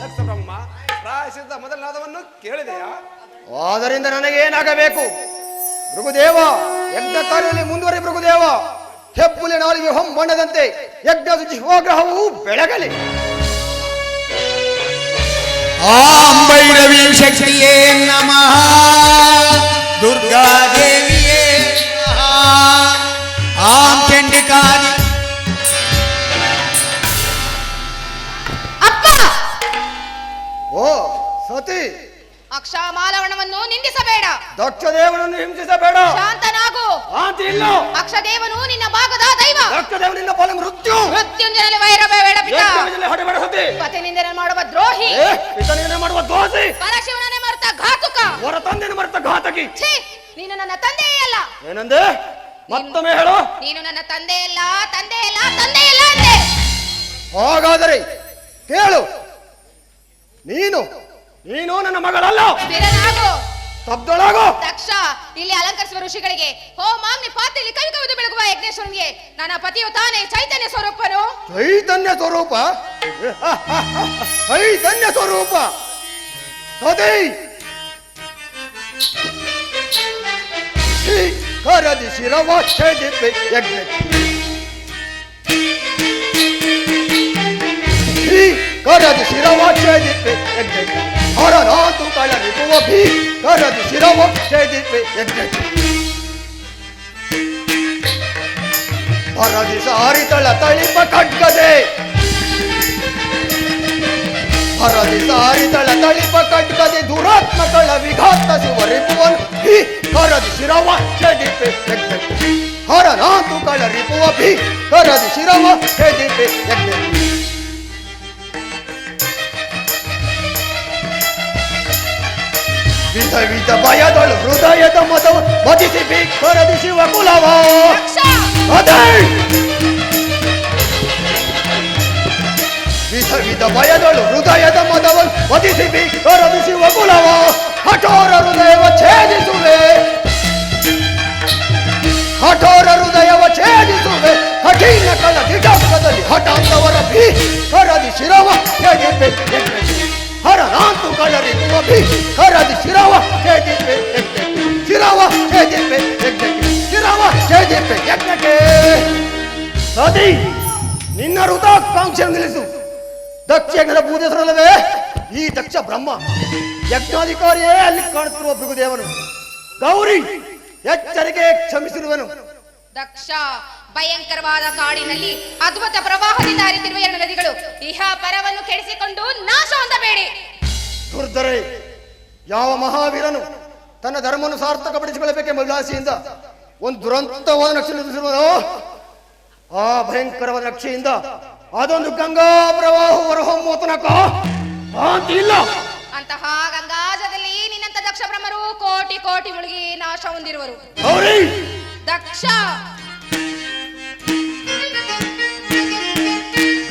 ದಕ್ಷ ಬ್ರಹ್ಮ ಪ್ರಾಯಶ್ಚಿತ್ತ ಮೊದಲನಾದವನ್ನು ಕೇಳಿದೆಯಾ? ಆದ್ದರಿಂದ ನನಗೇನಾಗಬೇಕು? ಭೃಗುದೇವ, ಯಜ್ಞ ಕಾರ್ಯದಲ್ಲಿ ಮುಂದುವರಿ. ಭೃಗುದೇವ, ಹೆಪ್ಪುಲಿ ನಾಲಿಗೆ ಹೊಂಬಣ್ಣದಂತೆ ಯಜ್ಞ ಶಿವಗ್ರಹವು ಬೆಳಗಲಿ. ಆಂ ಭೈರವಿ ಶಕ್ತಿಯೇ ನಮಃ, ದುರ್ಗಾ ದೇವಿಯೇ ನಮಃ, ಆಂ ಚಂಡಿಕಾದಿ. ಅಪ್ಪ, ಓ ಸತಿ, ಅಕ್ಷಮಾಲವಣವನ್ನು ನಿಂದಿಸಬೇಡ. ದಕ್ಷ ದೇವನನ್ನು ಹಿಂಸಿಸಬೇಡ. ಶಾಂತನಾಗು. ಆಂತಿ ಇಲ್ಲ. ಅಕ್ಷದೇವನು ನಿನ್ನ ಭಾಗದ ದೈವ. ದಕ್ಷ ದೇವನಿಂದ ಪಾಲ ಮೃತ್ಯು. ಮೃತ್ಯುಂಜನಲ್ಲಿ ವೈರಬೇಡ ಪಿತ. ಯಜ್ಞದಲ್ಲಿ ಹೊಡೆಬೇಡ ಸತಿ. ಪತಿನಿಂದನೆ ಮಾಡುವ ದ್ರೋಹಿ. ಪಿತನಿಂದ ಮಾಡುವ ದೋಷಿ. ಪರಶಿವನನ್ನೇ ಮರೆತ ಘಾತುಕ. ಅವರ ತಂದೆಯನ್ನು ಮರೆತ ಘಾತಕಿ. ಛೀ, ನೀನು ನನ್ನ ತಂದೆಯೇ ಅಲ್ಲ. ಏನಂದೆ? ಮತ್ತೊಮ್ಮೆ ಹೇಳು. ನೀನು ನನ್ನ ತಂದೆಯಲ್ಲ, ತಂದೆಯಲ್ಲ, ತಂದೆಯಲ್ಲ ಅಂದೆ. ಹಾಗಾದರೆ ಕೇಳು, ನೀನು ನೀನು ನನ್ನ ಮಗಳಲ್ಲ. ಸ್ಥಿರನಾಗು. ಸ್ತಬ್ಧಳಾಗು. ದಕ್ಷ, ಇಲ್ಲಿ ಅಲಂಕರಿಸುವ ಋಷಿಗಳಿಗೆ ಹೋಮಾಗ್ನಿ ಪಾತ್ರೆಯಲ್ಲಿ ಕವಿ ಕವಿದು ಬೆಳಗುವ ಯಜ್ಞೇಶ್ವರನಿಗೆ ನನ್ನ ಪತಿಯು ತಾನೇ ಚೈತನ್ಯ ಸ್ವರೂಪನು. ಚೈತನ್ಯ ಸ್ವರೂಪ, ಚೈತನ್ಯ ಸ್ವರೂಪ ಸದಿ ಕರದಿ ಶಿರವಾಚ್ಛೇದಿಪೆ ಯಜ್ಞ ಕರದಿ ಶಿರವ ಛೇದಿಪೆ ಯಜ್ಞಕ್ಕೆ ಹರನಾತು ಕಳರಿಪುವ ಭೀ ಕರದಿ ಶಿರವ ಛೇದಿಪೆ ಯಜ್ಞಕ್ಕೆ ಹರದಿ ಸಾರಿ ತಳ ತಳಿಪ ಖಡ್ಗದೆ ಹರದಿ ಸಾರಿ ತಳ ತಳಿಪ ಖಡ್ಗದೆ ದುರಾತ್ಮಗಳ ವಿಘಾತ ಶಿವರಿಪುವನು ಭೀ ಕರದಿ ಶಿರವ ಛೇದಿಪೆ ಯಜ್ಞಕ್ಕೆ ಹರನಾತು ಕಳರಿಪುವ ಭೀ ಕರದಿ ಶಿರವ ಛೇದಿಪೆ ಯಜ್ಞಕ್ಕೆ ವಿಧ ವಿಧ ಭಯದಳು ಹೃದಯದ ಮದವ ಭಜಿಸಿ ಬೇಕರದಿ ಶಿವ ಕುಲವ ಅದೇ ವಿಧ ವಿಧ ಭಯದಳು ಹೃದಯದ ಮದವ ಭಜಿಸಿ ಬೇಕರದಿ ಶಿವ ಕುಲವ ಕಠೋರ ಹೃದಯವ ಛೇದಿಸುವೆ ಕಠೋರ ಹೃದಯವ ಛೇದಿಸುವೆ ಕಠಿಣ ಕಳ ದಿಟಂಕದಲ್ಲಿ ಹಠಾಂತವರ ಭೀ ಕರದಿ ಶಿರವ ಛೇದಿಪೆ ಹರನಾಂತು ಕಳರಿಪುವ ಭೀ ಕರದಿ ಶಿರವ ಛೇದಿಪೆ ಯಜ್ಞಕ್ಕೆ ಶಿರವ ಛೇದಿಪೆ ಯಜ್ಞಕ್ಕೆ ಶಿರವ ಛೇದಿಪೆ ಯಜ್ಞಕ್ಕೆ ಸತಿ ನಿನ್ನ ಹೃದಯಾಕಾಂಕ್ಷೆಯನ್ನು ನಿಲ್ಲಿಸು ದಕ್ಷ ಯಜ್ಞದ ಭೂದೇಶರಲ್ಲವೇ ಈ ದಕ್ಷ ಬ್ರಹ್ಮ ಯಜ್ಞಾಧಿಕಾರಿಯೇ ಅಲ್ಲಿ ಕಾಣುತ್ತಿರುವ ಭೃಗುದೇವನು ಗೌರಿ ಎಚ್ಚರಿಕೆ ಕ್ಷಮಿಸಿರುವನು ದಕ್ಷ ಭಯಂಕರವಾದ ಕಾಡಿನಲ್ಲಿ ಅದ್ಭುತ ಪ್ರವಾಹದಿಂದ ಹರಿತಿರುವ ಎರಡು ನದಿಗಳು ಇಹ ಪರವನ್ನು ಕೆಡಿಸಿಕೊಂಡು ನಾಶ ಹೊಂದಬೇಡಿ. ದುರ್ಧರೆ ಯಾವ ಮಹಾವೀರನು ತನ್ನ ಧರ್ಮವನ್ನು ಸಾರ್ಥಕಪಡಿಸಿಕೊಳ್ಳಬೇಕೆಂಬ ವಿಲಾಸಿಯಿಂದ ಒಂದು ದುರಂತವಾದ ನಕ್ಷೆ ನಿರ್ಮಿಸಿರುವನು ಆ ಭಯಂಕರವಾದ ನಕ್ಷೆಯಿಂದ ಅದೊಂದು ಗಂಗಾ ಪ್ರವಾಹ ಹೊರಹೊಮ್ಮುವ ತನಕ ಶಾಂತಿ ಇಲ್ಲ. ಅಂತಹ ಗಂಗಾಜದಲ್ಲಿ ನಿನ್ನಂತ ದಕ್ಷ ಬ್ರಹ್ಮರು ಕೋಟಿ ಕೋಟಿ ಮುಳುಗಿ ನಾಶ ಹೊಂದಿರುವರು. ದಕ್ಷ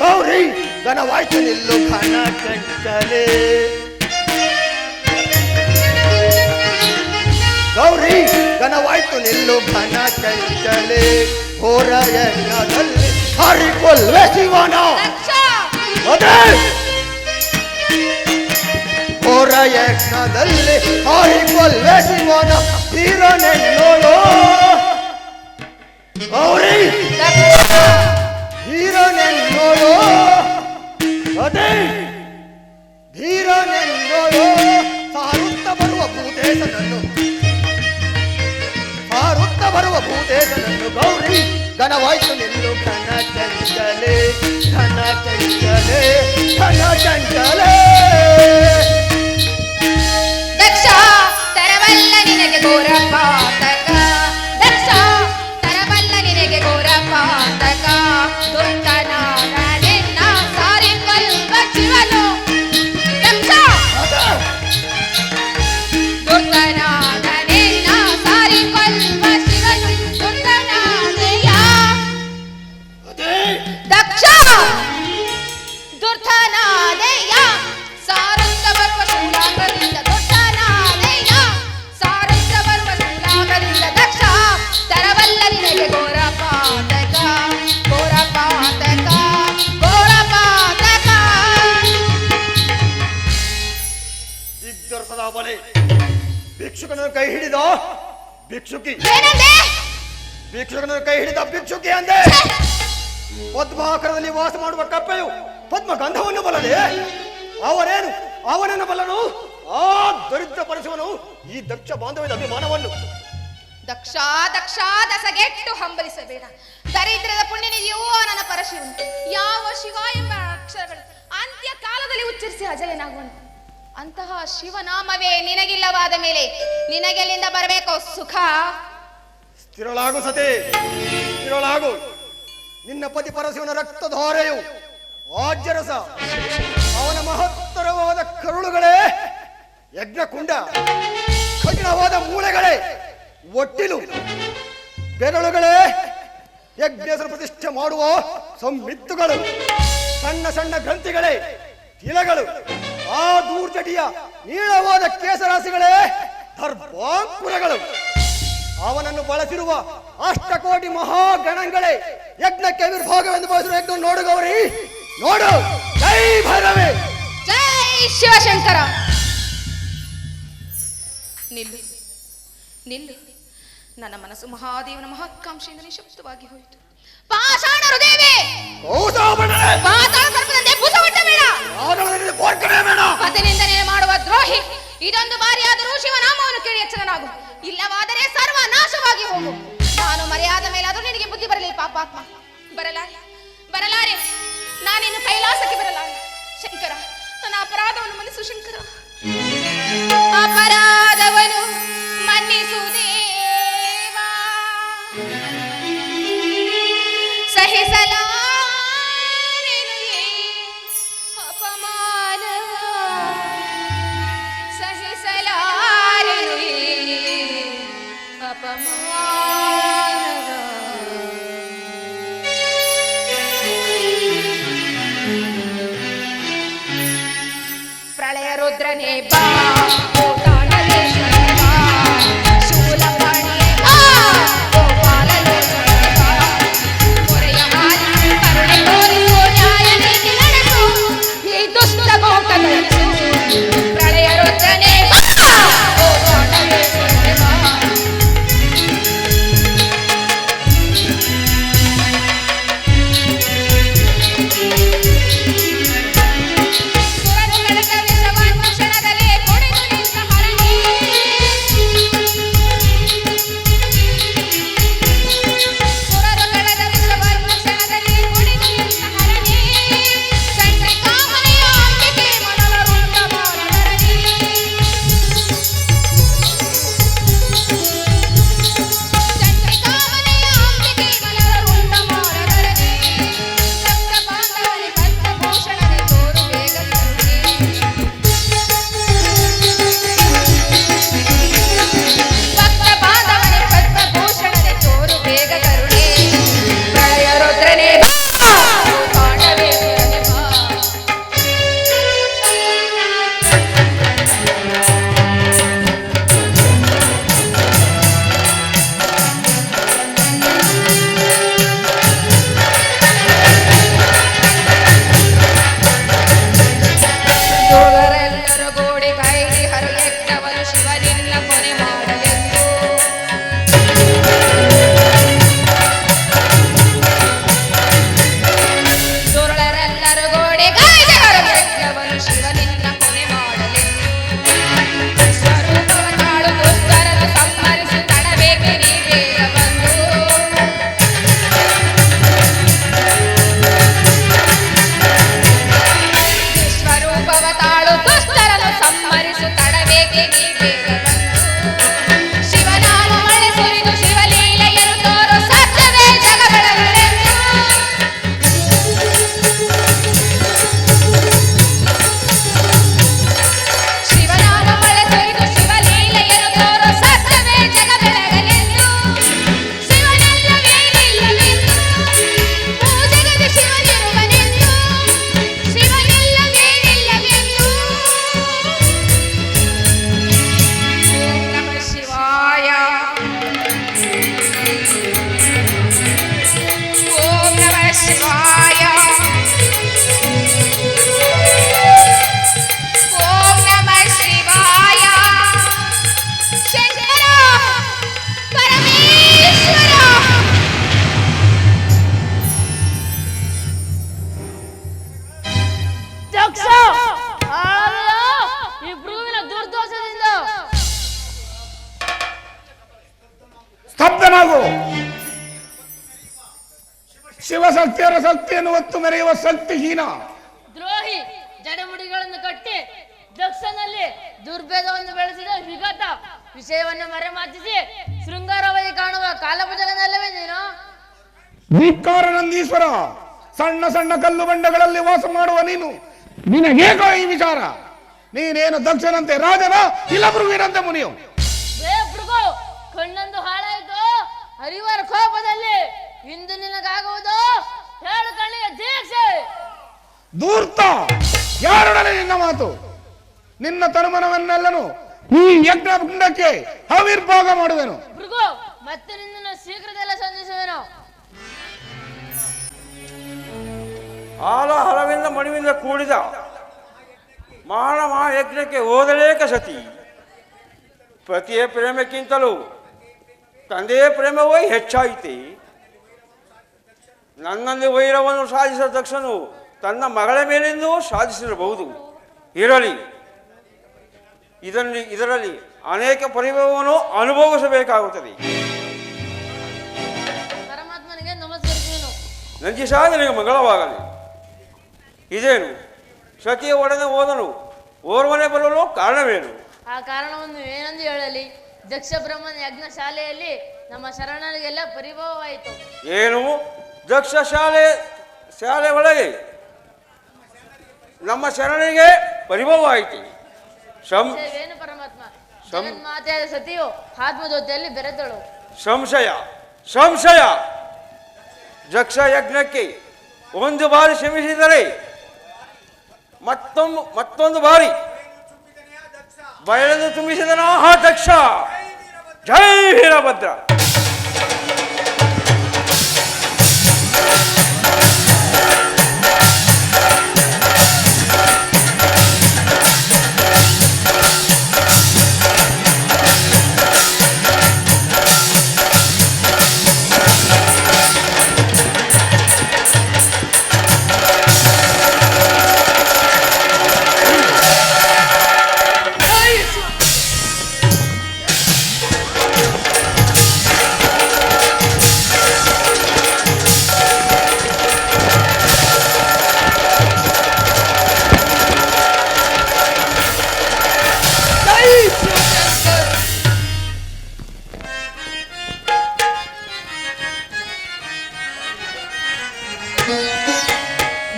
ಗೌರಿ ಘನವಾಯ್ತು ನಿಲ್ಲು ಘನ ಚಂಚಲೆ ಗೌರಿ ಘನವಾಯ್ತು ನಿಲ್ಲು ಘನ ಚಂಚಲೆ ಘೋರ ಯಜ್ಞದಲ್ಲಿ ಹರಿಕೊಲ್ವೆ ಶಿವನ ಅದೇ ಘೋರ ಯಜ್ಞದಲ್ಲಿ ಹರಿಕೊಲ್ವೆ ಶಿವನ ಧೀರನೆನ್ನೋಳು ಗೌರಿ ಧೀರನೆನ್ನೋಳು ಅದೇ ಧೀರನೆನ್ನೋಳು ಸಾರುತ್ತ ಬರುವ ಭೂತೇಶನನ್ನು ಸಾರುತ್ತ ಬರುವ ಭೂತೇಶನನ್ನು ಗೌರಿ ಘನವಾಯ್ತು ನಿಲ್ಲು ಘನ ಚಂಚಲೆ ಘನ ಚಂಚಲೆ ಘನ ಚಂಚಲೆ ದಕ್ಷ ತರವಲ್ಲ ನಿನಗೆ ಘೋರ ಪಾತಕ ದಕ್ಷ ತರವಲ್ಲ ನಿನಗೆ ಘೋರ ಪಾತಕ ದುಷ್ಟನಾದ ನಿನ್ನ ಸಾರಿಕೊಳ್ಳುವ ಶಿವನು ದಕ್ಷ ದುಷ್ಟನಾದ ನಿನ್ನ ಸಾರಿಕೊಳ್ಳುವ ಶಿವನು ದುಷ್ಟನಾದೆಯ ದಕ್ಷ ದುರ್ಧನಾದೆಯ ಸಾರುತ್ತ ಬರುವ ಶೂಲಾಂಗದಿಂದ ದುಷ್ಟನಾದೆಯ ಸಾರುತ್ತ ಬರುವ ಶೂಲಾಂಗದಿಂದ ದಕ್ಷ ತರವಲ್ಲ ನಿನಗೆ ಘೋರ ಪಾತಕ ಘೋರ ಪಾತಕ ಘೋರ ಪಾತಕ ದಿಗ್ದರ್ಶದ ಬಲೆ ಭಿಕ್ಷುಕನ ಕೈ ಹಿಡಿದ ಭಿಕ್ಷುಕಿ ಏನಂದೆ ಭಿಕ್ಷುಕನ ಕೈ ಹಿಡಿದ ಭಿಕ್ಷುಕಿ ಅಂದೆ ಪದ್ಮಾಕರದಲ್ಲಿ ವಾಸ ಮಾಡುವ ಕಪ್ಪೆಯು ಪದ್ಮ ಗಂಧವನ್ನು ಬಲ್ಲದೆ ಅವನೇನು ಬಲ್ಲನು ಆ ದರಿದ್ರ ಪರಶುವನು ಈ ದಕ್ಷ ಬಾಂಧವ್ಯದ ಅಭಿಮಾನವನ್ನು ದಕ್ಷ ದಕ್ಷ ದಸಗೆಟ್ಟು ಹಂಬಲಿಸಬೇಡ ದರಿದ್ರದ ಪುಣ್ಯನಿಧಿಯೂ ನನ್ನ ಪರಶಿವನು ಯಾವ ಶಿವ ಎಂಬ ಅಕ್ಷರಗಳು ಅಂತ್ಯ ಕಾಲದಲ್ಲಿ ಉಚ್ಚರಿಸಿ ಅಜಯನಾಗುವನು ಅಂತಹ ಶಿವನಾಮವೇ ನಿನಗಿಲ್ಲವಾದ ಮೇಲೆ ನಿನಗೆಲ್ಲಿಂದ ಬರಬೇಕೋ ಸುಖ ಸ್ಥಿರಳಾಗು ಸತೆ ಸ್ಥಿರಳಾಗು ನಿನ್ನ ಪತಿ ಪರಶಿವನ ರಕ್ತಧಾರೆಯು ಆಜ್ಯರಸ ಅವನ ಮಹತ್ತರವಾದ ಕರುಳುಗಳೇ ಯಜ್ಞಕುಂಡ ಕಠಿಣವಾದ ಮೂಳೆಗಳೇ ಒಟ್ಟಿಲು ಬೆರಳುಗಳೇ ಯಜ್ಞೇಶ್ವರ ಪ್ರತಿಷ್ಠೆ ಮಾಡುವ ಸಂವಿತ್ತುಗಳು ಸಣ್ಣ ಸಣ್ಣ ಗ್ರಂಥಿಗಳೇ ತಿಲಗಳು ಆ ದೂರ್ಜಟಿಯ ನೀಳವಾದ ಕೇಸರಾಶಿಗಳೇ ದರ್ಭಾಂಕುರಗಳು ಅವನನ್ನು ಬಳಸಿರುವ ಅಷ್ಟಕೋಟಿ ಮಹಾಗಣಗಳೇ ಯಜ್ಞಕ್ಕೆ ವಿರ್ಭೋಗವೆಂದು ಬಳಸಿರುವ ಯಜ್ಞ ನೋಡು ಗೌರಿ ನೋಡು ಜೈ ಭೈರವೇ ಜೈ ಶಿವಶಂಕರ ನಿಲ್ಲು ನಿಲ್ಲು ನನ್ನ ಮನಸ್ಸು ಮಹಾದೇವನ ಮಹತ್ಕಾಂಕ್ಷೆಯಿಂದ ನಿಶಬ್ದವಾಗಿ ಹೋಯಿತು ಪಾಷಾಣ ಹೃದಯವೇ ಪಾತಾಳ ಸರ್ಪದಂತೆ ಭೂತವಟ್ಟಬೇಡ ಯಾರು ಪತಿನಿಂದನೆ ಮಾಡುವ ದ್ರೋಹಿ, ಇದೊಂದು ಬಾರಿಯಾದರೂ ಶಿವನಾಮವನ್ನು ಕೇಳಿ ಎಚ್ಚರನಾಗು, ಇಲ್ಲವಾದರೆ ಸರ್ವನಾಶವಾಗಿ ಹೋಗು. ನಾನು ಮರೆಯಾದ ಮೇಲಾದರೂ ನಿನಗೆ ಬುದ್ಧಿ ಬರಲಿ ಪಾಪಾತ್ಮ. ಬರಲಾರೆ ನಾನಿನ್ನು ಕೈಲಾಸಕ್ಕೆ ಬರಲಾರೆ. ಶಂಕರ, ನನ್ನ ಅಪರಾಧವನ್ನು ಮನ್ನಿಸು ಶಂಕರ, ಅಪರಾಧವನ್ನು ಮನ್ನಿಸು ದೇವಾ. ಸಹಿಸಲಾರೆನು ಅಪಮಾನ, ಸಹಿಸಲಾರೆನು ಅಪಮಾನ. ಪ್ರಳಯ ರುದ್ರನೇ ಬಾ, ಓ ತಾಂಡವೇಶ್ವರನೇ ಬಾ, ಶೂಲಪಾಣಿಯೇ ಬಾ, ಓ ಬಾಲಲೋಚನನೇ ಬಾ. ಮೊರೆಯ ಆಲಿಸಿ ಕರುಣೆ ತೋರಿಸು, ನ್ಯಾಯ ನೀತಿ ನಡೆಸು, ಈ ದುಷ್ಟ ಗೋಕಗಳನ್ನು. ಪ್ರಳಯ ರುದ್ರನೇ ಬಾ, ಓ ತಾಂಡವೇಶ್ವರನೇ ಬಾ. ಸ್ತಬ್ಧನಾಗು. ಶಿವಶಕ್ತಿಯರ ಶಕ್ತಿಯನ್ನು ಒತ್ತು ಮೆರೆಯುವ ಶಕ್ತಿಹೀನ ದ್ರೋಹಿ, ಜಡಮುಡಿಗಳನ್ನು ಕಟ್ಟಿ ದಕ್ಷನಲ್ಲಿ ದುರ್ಭೇದವನ್ನು ಬೆಳೆಸಿದ ವಿಗತ ವಿಷಯವನ್ನು ಮರೆಮಾಚಿಸಿ ಶೃಂಗಾರವಾಗಿ ಕಾಣುವ ಕಾಲಭುಜಗನಲ್ಲವೇ ನೀನು? ಧಿಕ್ಕಾರ ನಂದೀಶ್ವರ, ಸಣ್ಣ ಸಣ್ಣ ಕಲ್ಲು ಬಂಡೆಗಳಲ್ಲಿ ವಾಸ ಮಾಡುವ ನೀನು, ನಿನಗೇಕೋ ಈ ವಿಚಾರ? ನೀನೇನು ದಕ್ಷನಂತೆ ರಾಜನ ಇಲ್ಲ ಭೃಗುವಿನಂತೆ ಮುನಿಯು? ಭೃಗು, ಕಣ್ಣೊಂದು ಹಾಳಾಯಿತು ಹರಿವರ ಕೋಪದಲ್ಲಿ, ಇಂದು ನಿನಗಾಗುವುದು ಹೇಳು ಕಣ್ಣಿಗೆ ದೀಕ್ಷೆ. ಧೂರ್ತ, ಯಾರೊಡನೆ ನಿನ್ನ ಮಾತು? ನಿನ್ನ ತನುಮನವನ್ನೆಲ್ಲನು ಈ ಯಜ್ಞ ಕುಂಡಕ್ಕೆ ಆವಿರ್ಭಾಗ ಮಾಡುವೆನು. ಭೃಗು, ಮತ್ತೆ ನಿನ್ನನ್ನು ಶೀಘ್ರದಲ್ಲೇ ಸಂಧಿಸುವೆನು. ಆಲ ಹಲವಿಂದ ಮಣಿವಿಂದ ಕೂಡಿದ ಮಾನವ ಯಜ್ಞಕ್ಕೆ ಹೋದಲೇಕ ಸತಿ. ಪತಿಯ ಪ್ರೇಮಕ್ಕಿಂತಲೂ ತಂದೆಯ ಪ್ರೇಮವೇ ಹೆಚ್ಚಾಯಿತೆ. ನನ್ನಲ್ಲಿ ವೈರವನ್ನು ಸಾಧಿಸಿದ ದಕ್ಷನು ತನ್ನ ಮಗಳ ಮೇಲೆಂದೂ ಸಾಧಿಸಿರಬಹುದು. ಇರಲಿ. ಇದರಲ್ಲಿ ಅನೇಕ ಪರಿಭವವನ್ನು ಅನುಭವಿಸಬೇಕಾಗುತ್ತದೆ. ಪರಮಾತ್ಮನಿಗೆ ನಮಸ್ಕರಿಸುವೆನು. ನಂಜೀಶ ನಿನಗೆ ಮಂಗಳವಾಗಲಿ. ಇದೇನು ಸತಿಯ ಒಡನೆ ಹೋದನು, ಓರ್ವನೇ ಬರಲು ಕಾರಣವೇನು? ಆ ಕಾರಣವನ್ನು ಏನೆಂದು ಹೇಳಲಿ? ದಕ್ಷ ಬ್ರಹ್ಮನ ಯಜ್ಞ ಶಾಲೆಯಲ್ಲಿ ನಮ್ಮ ಶರಣರಿಗೆಲ್ಲ ಪರಿಭವವಾಯಿತು. ಏನು ದಕ್ಷ ಶಾಲೆ ಒಳಗೆ ನಮ್ಮ ಶರಣರಿಗೆ ಪರಿಭವವಾಯಿತು. ಏನು ಪರಮಾತ್ಮ? ಜಗನ್ಮಾತೆಯಾದ ಸತಿಯು ಆತ್ಮಜ್ಯೋತಿಯಲ್ಲಿ ಬೆರೆತಳು. ಸಂಶಯ ದಕ್ಷ ಯಜ್ಞಕ್ಕೆ ಒಂದು ಬಾರಿ ಶ್ರಮಿಸಿದರೆ ಮತ್ತೊಂದು ಬಾರಿ ಬಯಲು ತುಂಬಿಸಿದನ ಆ ದಕ್ಷ. ಜೈ ವೀರಭದ್ರ.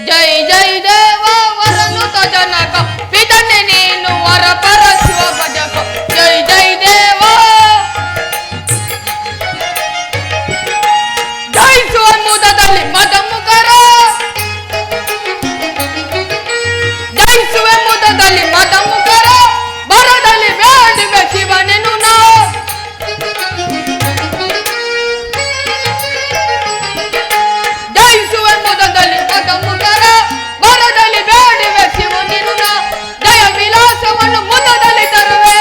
ಜೈ ಜೈ ದೇವ ವರನುತ ಜನಕ ಪಿತನೆ ನೀನು ವರ ಪರ ಶಿವ ಭಜಕ. ಜೈ ಜೈ ದೇವ ಜಯಿಸುವ ಮುದದಲ್ಲಿ ಮದ ಮುಖರ, ಜಯಿಸುವ ಮುದದಲ್ಲಿ ಮದ ಮುಖರ, ಬರದಲ್ಲಿ ಬೇಡಿವೆ ಶಿವನೆನು ನಾ. ಜಯಿಸುವ ಮುದದಲ್ಲಿ ಮದ ಮುಖರ, ಬರದಲ್ಲಿ ಬೇಡಿವೆ ಶಿವನೆನು ನಾ. ಜಯ ವಿಲಾಸವನ್ನು ಮುದದಲ್ಲಿ ತರುವೆ,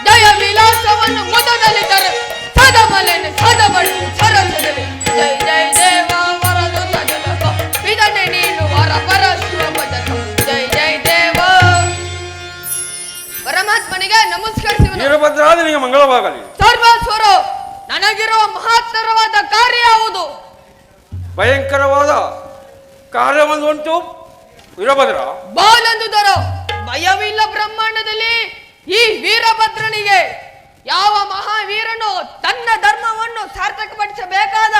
ಜಯ ವಿಲಾಸವನ್ನು ಮುದದಲ್ಲಿ ತರುವೆ, ಸದಮಲೆನೆ ಸದಬಳಿ ಸರಸದಲ್ಲಿ. ಜೈ ಜೈ ದೇವ ವರನುತ ಜನಕ ಪಿತನೆ ನೀನು ವರ ಪರ ಶಿವ ಭಜಕ. ಜೈ ಜೈ ದೇವ. ಪರಮಾತ್ಮನಿಗೆ ನಮಸ್ಕರಿಸುವನು. ವೀರಭದ್ರಾದನಿಗೆ ಮಂಗಳವಾಗಲಿ. ಸರ್ವೇಶ್ವರ, ನನಗಿರುವ ಮಹತ್ತರವಾದ ಕಾರ್ಯ ಯಾವುದು? ಭಯಂಕರವಾದ ಕಾರ್ಯವೊಂದು ಉಂಟು ವೀರಭದ್ರ. ಬಾಲೆಂದುದರ ಭಯವಿಲ್ಲ ಬ್ರಹ್ಮಾಂಡದಲ್ಲಿ. ಈ ವೀರಭದ್ರನಿಗೆ ಯಾವ ಮಹಾವೀರನು ತನ್ನ ಧರ್ಮವನ್ನು ಸಾರ್ಥಕಪಡಿಸಬೇಕಾದ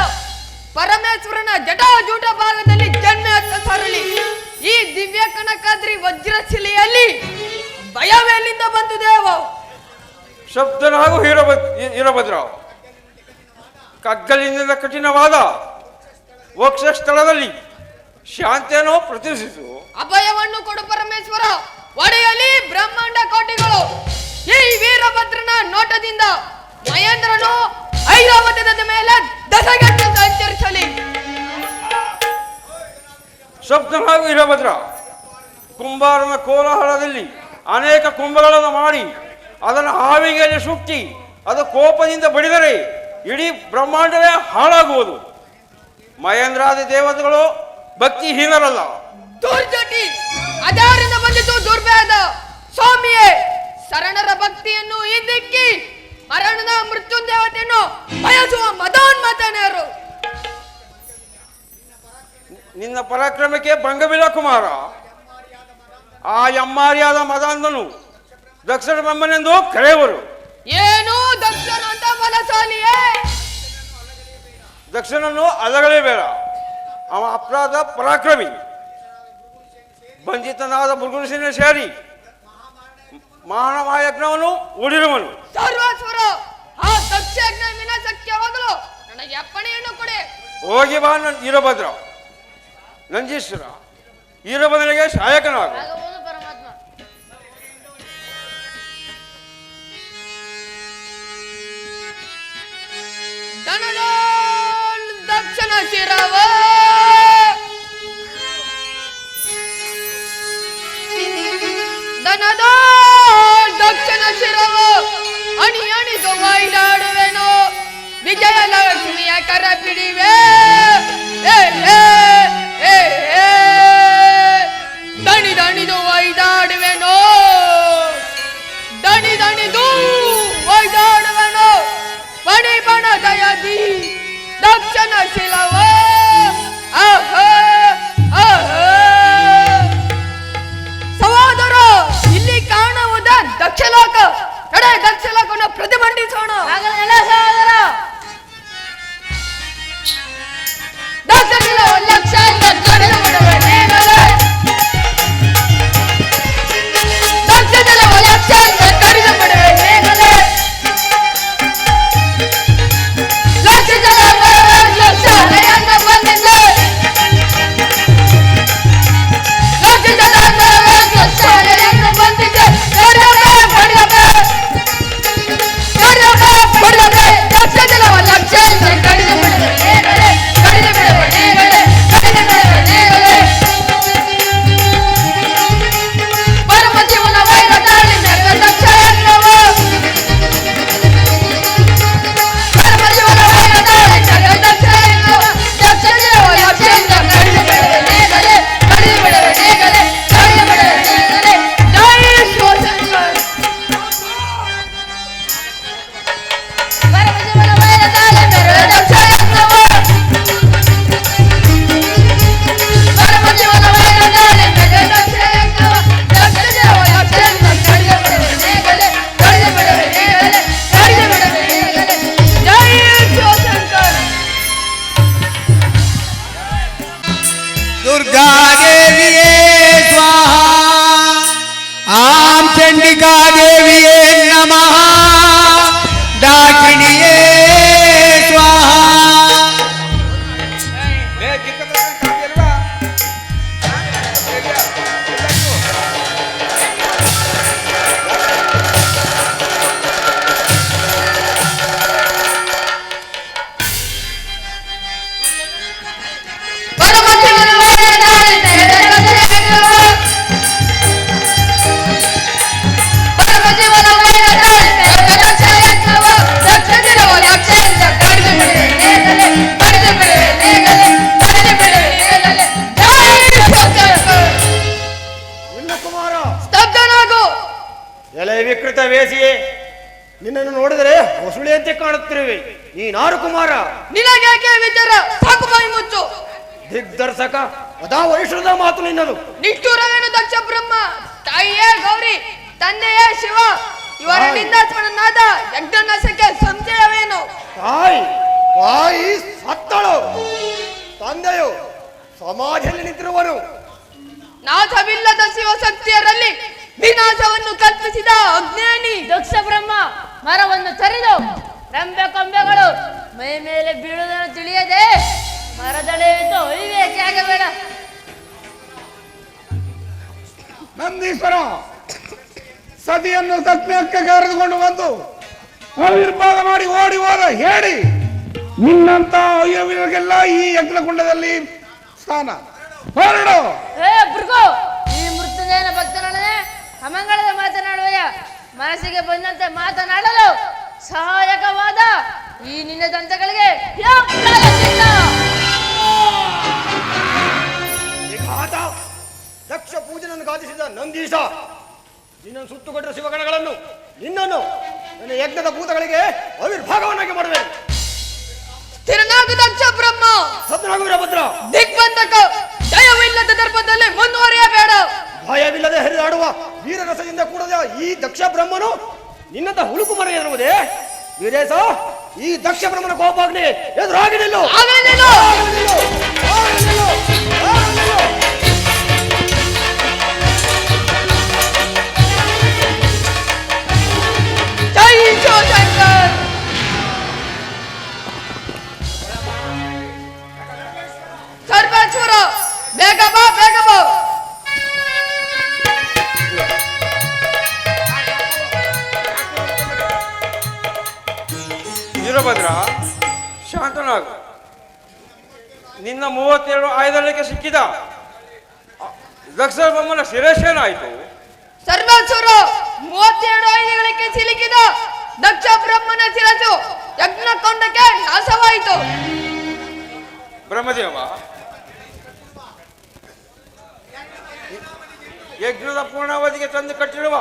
ಪರಮೇಶ್ವರನ ಜಟಾಜೂಟ ಭಾಗದಲ್ಲಿ ಜನ್ಮ ಸರಳಿ ಈ ದಿವ್ಯ ಕನಕಾದ್ರಿ ವಜ್ರಶಿಲೆಯಲ್ಲಿ ಭಯವೆಲ್ಲಿಂದ ಬಂತು ದೇವ? ಶಬ್ದನಾಗು ವೀರಭದ್ರ. ಕಗ್ಗಲಿನಿಂದ ಕಠಿಣವಾದ ವಕ್ಷಸ್ಥಳದಲ್ಲಿ ಶಾಂತಿಯನ್ನು ಪ್ರತಿಷ್ಠಿಸು. ಅಭಯವನ್ನು ಕೊಡು ಪರಮೇಶ್ವರ. ಒಡೆಯಲಿ ಬ್ರಹ್ಮಾಂಡ ಕೋಟಿಗಳು. ಈ ವೀರಭದ್ರನ ನೋಟದಿಂದ ಮಹೇಂದ್ರನು ಐರಾವತದ ಮೇಲೆ ದಸಗಟ್ಟು ಸಂಚರಿಸಲಿ. ಶಬ್ದನಾಗು ವೀರಭದ್ರ. ಕುಂಬಾರನ ಕೋಲಾಹಲದಲ್ಲಿ ಅನೇಕ ಕುಂಭಗಳನ್ನು ಮಾಡಿ ಅದನ್ನು ಹಾವಿಗೆಯಲ್ಲಿ ಸುಟ್ಟಿ ಅದು ಕೋಪದಿಂದ ಬಡಿದರೆ ಇಡೀ ಬ್ರಹ್ಮಾಂಡವೇ ಹಾಳಾಗುವುದು. ಮಹೇಂದ್ರಾದಿ ದೇವತೆಗಳು ಭಕ್ತಿಹೀನರಲ್ಲ. ದುರ್ಜಟಿ ಅದರಿಂದ ಬಂದಿತು ದುರ್ಭೇದ. ಸ್ವಾಮಿಯೇ, ಶರಣರ ಭಕ್ತಿಯನ್ನು ಹಿಂದಿಕ್ಕಿ ಮರಣದ ಮೃತ್ಯುಂದೇವತೆಯನ್ನು ಬಯಸುವ ಮದೋನ್ಮತನೇರು. ನಿನ್ನ ಪರಾಕ್ರಮಕ್ಕೆ ಭಂಗವಿಲ್ಲ ಕುಮಾರ. ಆ ಎಮ್ಮಾರಿಯಾದ ಮದಾಂಧನು ದಕ್ಷಿಣ ಬ್ರಹ್ಮನೆಂದು ಕರೆಯುವರು. ಏನು ದಕ್ಷಿಣ ಅಂತ ಬಲಶಾಲಿಯೇ? ದಕ್ಷಿಣನ್ನು ಅಲಗಲೇಬೇಡ. ಅವ ಅಪರಾಧ ಪರಾಕ್ರಮಿ. ಬಂಧಿತನಾದ ಭೃಗುರುಸೇನೆ ಸೇರಿ ಮಹಾಯಜ್ಞವನ್ನು ಉಳಿರುವನು. ಸರ್ವೇಶ್ವರ, ಆ ದಕ್ಷ ಯಜ್ಞ ವಿನಾಶಕ್ಯವಾಗಲು ನನಗೆ ಅಪ್ಪಣೆಯನ್ನು ಕೊಡೆ. ಹೋಗಿ ಬಾ ವೀರಭದ್ರ. ನಂಜೀಶ್ವರ, ವೀರಭದ್ರನಿಗೆ ಸಹಾಯಕನಾಗು. ಆಗಬಹುದು ಪರಮಾತ್ಮ. ದಕ್ಷಿಣ ಶಿರವ ದನದ ದಕ್ಷಿಣ ಶಿರವ ಅಣಿ ಅಣಿದು ಮೈಲಾಡುವೆನು. ವಿಜಯಲಕ್ಷ್ಮಿಯ ಕರ ಬಿಡಿವೆ. ಪ್ರತಿಭಟಿಸೋಣ. ಆಗಲ್ಲ ಸಹೋದರ. ದಕ್ಷಿಣ ಲಕ್ಷ ಕಡಿದು ಬಿಡಬೇಡ. ದಕ್ಷಿಣ ಲಕ್ಷ ಕಡಿದು ಬಿಡಬೇಡ. ಲಕ್ಷ ಲಕ್ಷ ಅಲೆಯನ್ನ ಬಂದಿದೆ. ಲಕ್ಷ ಲಕ್ಷ ಅಲೆಯನ್ನ ಬಂದಿದೆ. ಹೊಡೆಯಬೇ ಹೊಡೆಯಬೇ ಹೊಡೆಯಬೇ ಹೊಡೆಯಬೇ. ಲಕ್ಷ ಲಕ್ಷ ಕಡಿದು ಬಿಡಬೇಡ. ಕಡಿದು ಬಿಡಬೇಡ. ಕಡಿದು ಬಿಡಬೇಡ. ಪರಮ ಜೀವನ ವೈರ ದಾಳಿ ಮೇಲೆ ದಕ್ಷ ಎನ್ನುವ. ಪರಮ ಜೀವನ ವೈರ ದಾಳಿ ಮೇಲೆ ದಕ್ಷ ಎನ್ನುವ. ದಕ್ಷ ಲಕ್ಷ ಕಡಿದು ಬಿಡಬೇಡ. ಕಡಿದು ಬಿಡಬೇಡ. ಕಡಿದು ಬಿಡಬೇಡ. ಜೈ ಶಿವಶಂಕರ್. ಪರಮ ಜೀವನ ವೈರ ದಾಳಿ ಮೇಲೆ ದಕ್ಷ ಎನ್ನುವ. ಪರಮ ಜೀವನ ವೈರ ದಾಳಿ ಮೇಲೆ ದಕ್ಷ ಎನ್ನುವ. ದಕ್ಷ ಲಕ್ಷ ಕಡಿದು ಬಿಡಬೇಡ. ಕಡಿದು ಬಿಡಬೇಡ. ಕಡಿದು ಬಿಡಬೇಡ. ಜೈ ಶಿವಶಂಕರ್. ದುರ್ಗಾ ದೇವಿಯೇ ಸ್ವಾಹ ಆಂ ಚಂಡಿಕಾ ದೇವಿಯೇ ನಮಃ ಡಾಕಿಣಿಯೇ ಸ್ವಾಹ. ಪರಮ ಜೀವನ ವೈರ ದಾಳಿ ಮೇಲೆ ದಕ್ಷ ಎನ್ನುವ. ಪರಮ ಜೀವನ ವೈರ ದಾಳಿ ಮೇಲೆ ದಕ್ಷ ಎನ್ನುವ. ದಕ್ಷ ಲಕ್ಷ ಕಡಿದು ಬಿಡಬೇಡ. ಕಡಿದು ಬಿಡಬೇಡ. ಕಡಿದು ಬಿಡಬೇಡ. ಜೈ ಶಿವಶಂಕರ್. ನಿನ್ನ ಕುಮಾರ ಸ್ತಬ್ಧನಾಗು. ಎಲೆ ವಿಕೃತ ವೇಸಿಯೇ, ನಿನ್ನನ್ನು ನೋಡಿದರೆ ಹೊಸುಳಿಯಂತೆ ಕಾಣುತ್ತಿರುವೆ. ನೀನಾರು ಕುಮಾರ? ನಿನಗೇಕೆ ವಿಚಾರ? ಸಾಕು ಬಾಯಿ ಮುಚ್ಚು. ದಿಗ್ದರ್ಶಕ ಅದಾ ವೈಷ್ಣದ ಮಾತು ನಿನ್ನದು. ನಿಷ್ಠುರವೇನು ದಕ್ಷ ಬ್ರಹ್ಮ? ತಾಯಿಯೇ ಗೌರಿ, ತಂದೆಯೇ ಶಿವ, ಇವರ ನಿಂದಾತ್ಮನಾದ ಯಜ್ಞನಾಶಕ್ಕೆ ಸಂಶಯವೇನು? ತಾಯಿ ಸತ್ತಳು. ತಂದೆಯು ಸಮಾಧಿಯಲ್ಲಿ ನಿಂತಿರುವನು. ನಾಥವಿಲ್ಲದ ಶಿವಶಕ್ತಿಯರಲ್ಲಿ ವಿನಾಶವನ್ನು ಕಲ್ಪಿಸಿದ ಅಜ್ಞಾನಿ ದಕ್ಷ ಬ್ರಹ್ಮ ಮರವನ್ನು ತರಿದು ರೆಂಬೆ ಕೊಂಬೆಗಳು ಮೈ ಮೇಲೆ ಬೀಳುವುದನ್ನು ತಿಳಿಯದೆ ಮರದಳೆಯಿತು ಒಯ್ಯಬೇಕೆ ಆಗಬೇಡ. ನಂದೀಶ್ವರ ಸತಿಯನ್ನು ತಜ್ಞಕ್ಕೆ ಕರೆದುಕೊಂಡು ಬಂದು ಆವಿರ್ಭಾಗ ಮಾಡಿ ಓಡಿ ಹೋದ ಹೇಳಿ ನಿನ್ನಂತ ಅಯ್ಯವಿರಿಗೆಲ್ಲ ಈ ಯಜ್ಞಕುಂಡದಲ್ಲಿ ಸ್ಥಾನ. ಹೊರಡು. ಏ ಭೃಗು, ಈ ಮೃತ್ಯುಂಜಯನ ಭಕ್ತನೊಡನೆ ಅಮಂಗಳದ ಮಾತನಾಡುವೆಯ? ಮನಸ್ಸಿಗೆ ಬಂದಂತೆ ಮಾತನಾಡಲು ಸಹಾಯಕವಾದ ಈ ನಿನ್ನ ದಂತಗಳಿಗೆ ವಿಘಾತ ದಕ್ಷ ಪೂಜನನ್ನು ಗಾದಿಸಿದ ನಂದೀಶ, ನಿನ್ನನ್ನು ಸುತ್ತುಕೊಟ್ಟ ಶಿವಗಣಗಳನ್ನು ನಿನ್ನನ್ನು ನನ್ನ ಯಜ್ಞದ ಭೂತಗಳಿಗೆ ಆವಿರ್ಭಾಗವನ್ನಾಗಿ ಮಾಡುವೆ. ಸ್ಥಿರನಾಗು ದಕ್ಷ ಬ್ರಹ್ಮ. ಸತ್ಯನಾಗು ವೀರಭದ್ರ. ದಿಗ್ಬಂಧಕ ಜಯವಿಲ್ಲದ ದರ್ಪದಲ್ಲಿ ಮುಂದುವರಿಯಬೇಡ. ಭಯವಿಲ್ಲದೆ ಹರಿದಾಡುವ ವೀರರಸದಿಂದ ಕೂಡದ ಈ ದಕ್ಷ ಬ್ರಹ್ಮನು ನಿನ್ನಂತ ಹುಳುಕು ಮರ ಎದುರುವುದೇ? ವೀರೇಶ, ಈ ದಕ್ಷ ಬ್ರಹ್ಮನ ಕೋಪಾಗ್ನಿ ಎದುರಾಗಿ ನಿಲ್ಲು. ಆಗಲೇ ನಿಲ್ಲು. ಜೈ ಶಿವಶಂಕರ್. ಸರ್ವೇಶ್ವರ, ಬೇಗ ಬಾ, ಬೇಗ ಬಾ. ವೀರಭದ್ರ, ಶಾಂತನಾಗು. ನಿನ್ನ 32 ಆಯುಧಗಳಿಗೆ ಸಿಕ್ಕಿದ ದಕ್ಷ ಬ್ರಹ್ಮನ ಶಿರಸ್ಸೇನಾಯಿತು? ಸರ್ವೇಶ್ವರ, 37 ಆಯುಧಗಳಿಗೆ ಸಿಲುಕಿದ ದಕ್ಷ ಬ್ರಹ್ಮನ ಶಿರಸ್ಸು ಯಜ್ಞಕೊಂಡಕ್ಕೆ ನಾಶವಾಯಿತು. ಬ್ರಹ್ಮದೇವ, ಯಜ್ಞದ ಪೂರ್ಣಾವಧಿಗೆ ತಂದು ಕಟ್ಟಿರುವ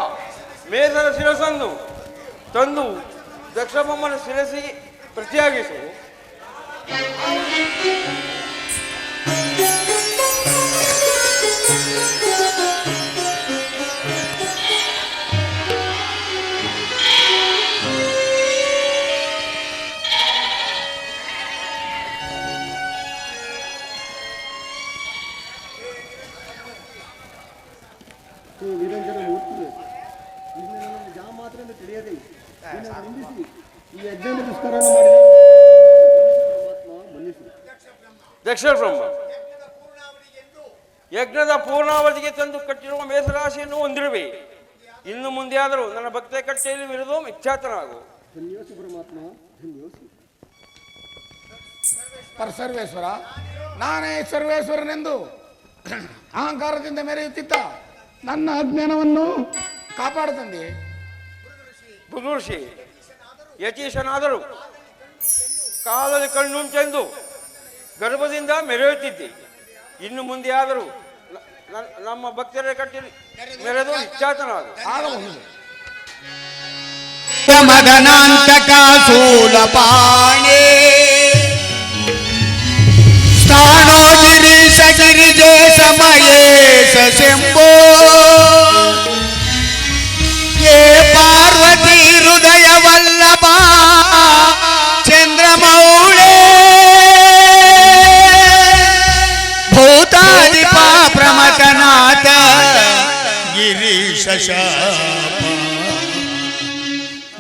ಮೇಧದ ಶಿರಸ್ಸನ್ನು ತಂದು ದಕ್ಷಬ್ರಹ್ಮನ ಶಿರಸ್ಸಿಗೆ ಪ್ರತಿಯಾಗಿಸು. ಈ ಯಜ್ಞ ಪುರಸ್ಕಾರವನ್ನು ಮಾಡಿದ ದಕ್ಷ ಬ್ರಹ್ಮ ಯಜ್ಞದ ಪೂರ್ಣಾವಧಿಗೆ ತಂದು ಕಟ್ಟಿರುವ ಮೇಸರಾಶಿಯನ್ನು ಹೊಂದಿರುವೆ. ಇನ್ನು ಮುಂದೆ ಆದರೂ ನನ್ನ ಭಕ್ತ ಕಟ್ಟೆಯಲ್ಲಿ ವಿರುದ್ಧ ಇಚ್ಛಾತನಾಗು. ಧನ್ಯೋಸಿ ಪರಮಾತ್ಮ ಧನ್ಯೋಸಿ. ಸರ್ವೇಶ್ವರ, ನಾನೇ ಸರ್ವೇಶ್ವರನೆಂದು ಅಹಂಕಾರದಿಂದ ಮೆರೆಯುತ್ತಿದ್ದ ನನ್ನ ಅಜ್ಞಾನವನ್ನು ಕಾಪಾಡುತ್ತಂದೆ. ಬುಧುರ್ಷಿ ಯತೀಶನಾದರೂ ಕಾಲದ ಕಣ್ಣುಂಟೆಂದು ಗರ್ಭದಿಂದ ಮೆರೆಯುತ್ತಿದ್ದೆ. ಇನ್ನು ಮುಂದೆ ಆದರೂ ನಮ್ಮ ಭಕ್ತರ ಕಟ್ಟೆಯಲ್ಲಿ ಮೆರೆದು ಇಚ್ಛಾತನಾಗು. ಆಗಬಹುದು. ಮದನಾಂತಕ ಶೂಲಪಾಣಿ ಸ್ಥಾನೋ ಗಿರೀಶ ಗಿರಿಜೇಶ ಮಹೇಶ ಶಂಭೋ ಯೇ ಪಾರ್ವತಿ ಹೃದಯ ವಲ್ಲಭ ಚಂದ್ರಮೌಳೇ ಭೂತಾಧಿಪ ಪ್ರಮಥನಾಥ ಗಿರೀಶ ಶಾಪ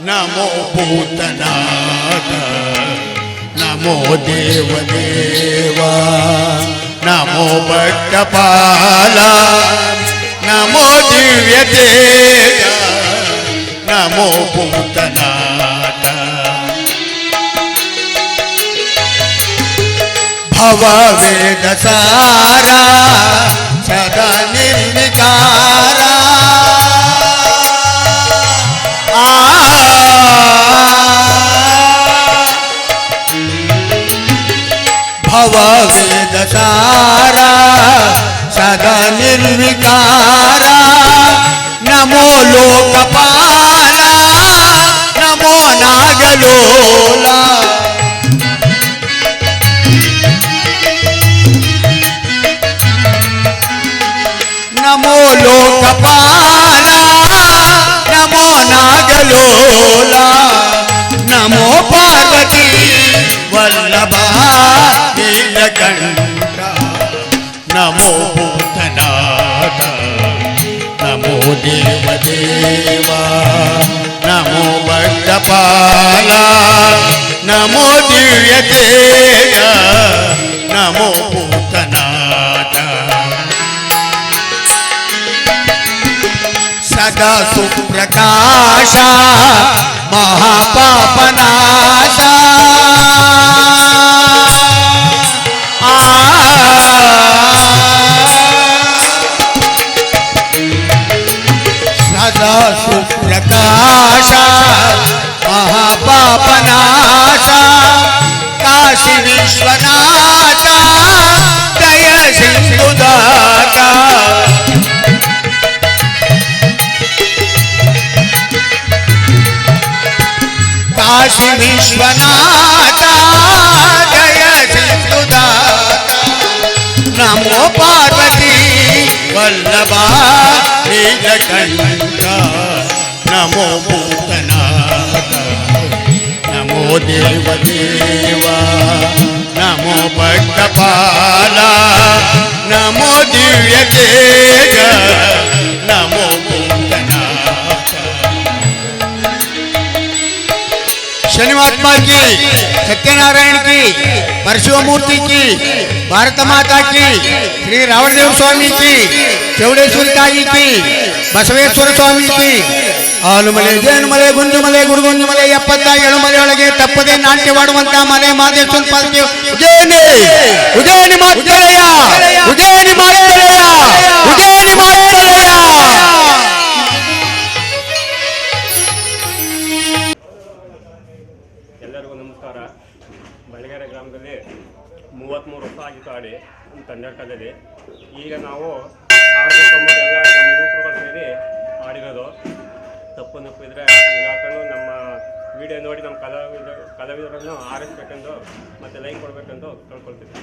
ನಮೋ ಭೂತನಾಥ ನಮೋ ದೇವದೇವ ನಮೋ ಭಕ್ತಪಾಲ ನಮೋ ದಿವ್ಯ ದೇವ ನಮೋ ಭೂತನಾಥ ಭವ ವೇದ ಸಾರ ಸದಾ ನಿರ್ವಿಕಾರ ಭವ ವೇದ ಸಾರ ಸದಾ ನಿರ್ವಿಕಾರ ನಮೋ ಲೋಕಪಾಲ ನಮೋ ನಾಗಲೋಲ ನಮೋ ಲೋಕಪಾಲ ನಮೋ ನಾಗಲೋಲ ನಮೋ ಪಾರ್ವತಿ ವಲ್ಲಭ ನೀಲಕಂಠ ನಮೋ ಭೂತನಾಥ ನಮೋ ದೇವದೇವ ನಮೋ ಭಕ್ತಪಾಲ ನಮೋ ದಿವ್ಯ ದೇವ ನಮೋ ಭೂತನಾಥ ಸದಾ ಸುಪ್ರಕಾಶ ಮಹಾಪಾಪನಾಶ ಸದಾ ಸುಪ್ರಕಾಶ ಮಹಾಪಾಪನಾಶ ಕಾಶಿ ವಿಶ್ವನಾಥ ದಯ ಸಿಂಧುದಾತ ಕಾಶಿ ವಿಶ್ವನಾಥ ಜಯ ಸಿಂಧುದಾತ ನಮೋ ಪಾರ್ವತಿ ವಲ್ಲಭ ನೀಲಕಂಠ ನಮೋ ಭೂತನಾಥ ನಮೋ ದೇವದೇವ ನಮೋ ಭಕ್ತಪಾಲ ನಮೋ ದಿವ್ಯ ತೇಜ ನಮೋ ಭೂತನಾಥ शनिवात्मा की सत्यनारायण की परशुमूर्ति की भारत माता की श्री रावणदेव स्वामी की चौड़ेश्वरी ताई की बसवेश्वर स्वामी की ಆಲುಮಲೆ ಜೇನುಮಲೆ ಗುಂಜುಮಲೆ ಗುರುಗುಂಜುಮಲೆ 77 ಮಲೆಯೊಳಗೆ ತಪ್ಪದೆ ನಾಟ್ಯವಾಡುವಂತ ಮಲೆ ಮಾದೇಶ್ವರ ಪಾಲ್ಕೆ ಉಜೇನಿ ಉಜೇನಿ ಮಾತಲೆಯ ಉಜೇನಿ ಮಾತಲೆಯ ಉಜೇನಿ ಮಾತಲೆಯ. ಎಲ್ಲರಿಗೂ ನಮಸ್ಕಾರ. ಬೆಳಗೆರೆ ಗ್ರಾಮದಲ್ಲಿ 33 ವರ್ಷ ಆಗಿತ್ತು ಆಡಿ ತಂಡಾಟದಲ್ಲಿ. ಈಗ ನಾವು ಆಡಬೇಕು ಎಲ್ಲ ನಮ್ಮ ಯುವಕರುಗಳು ಸೇರಿ ಆಡಿರೋದು. ತಪ್ಪು ನಪ್ಪಿದ್ರೆ ಹಾಕೊಂಡು ನಮ್ಮ ವಿಡಿಯೋ ನೋಡಿ ನಮ್ಮ ಕಲಾವಿದರನ್ನು ಆರಿಸ್ಬೇಕೆಂದು ಮತ್ತು ಲೈಕ್ ಕೊಡಬೇಕೆಂದು ಕೇಳ್ಕೊಳ್ತೀವಿ.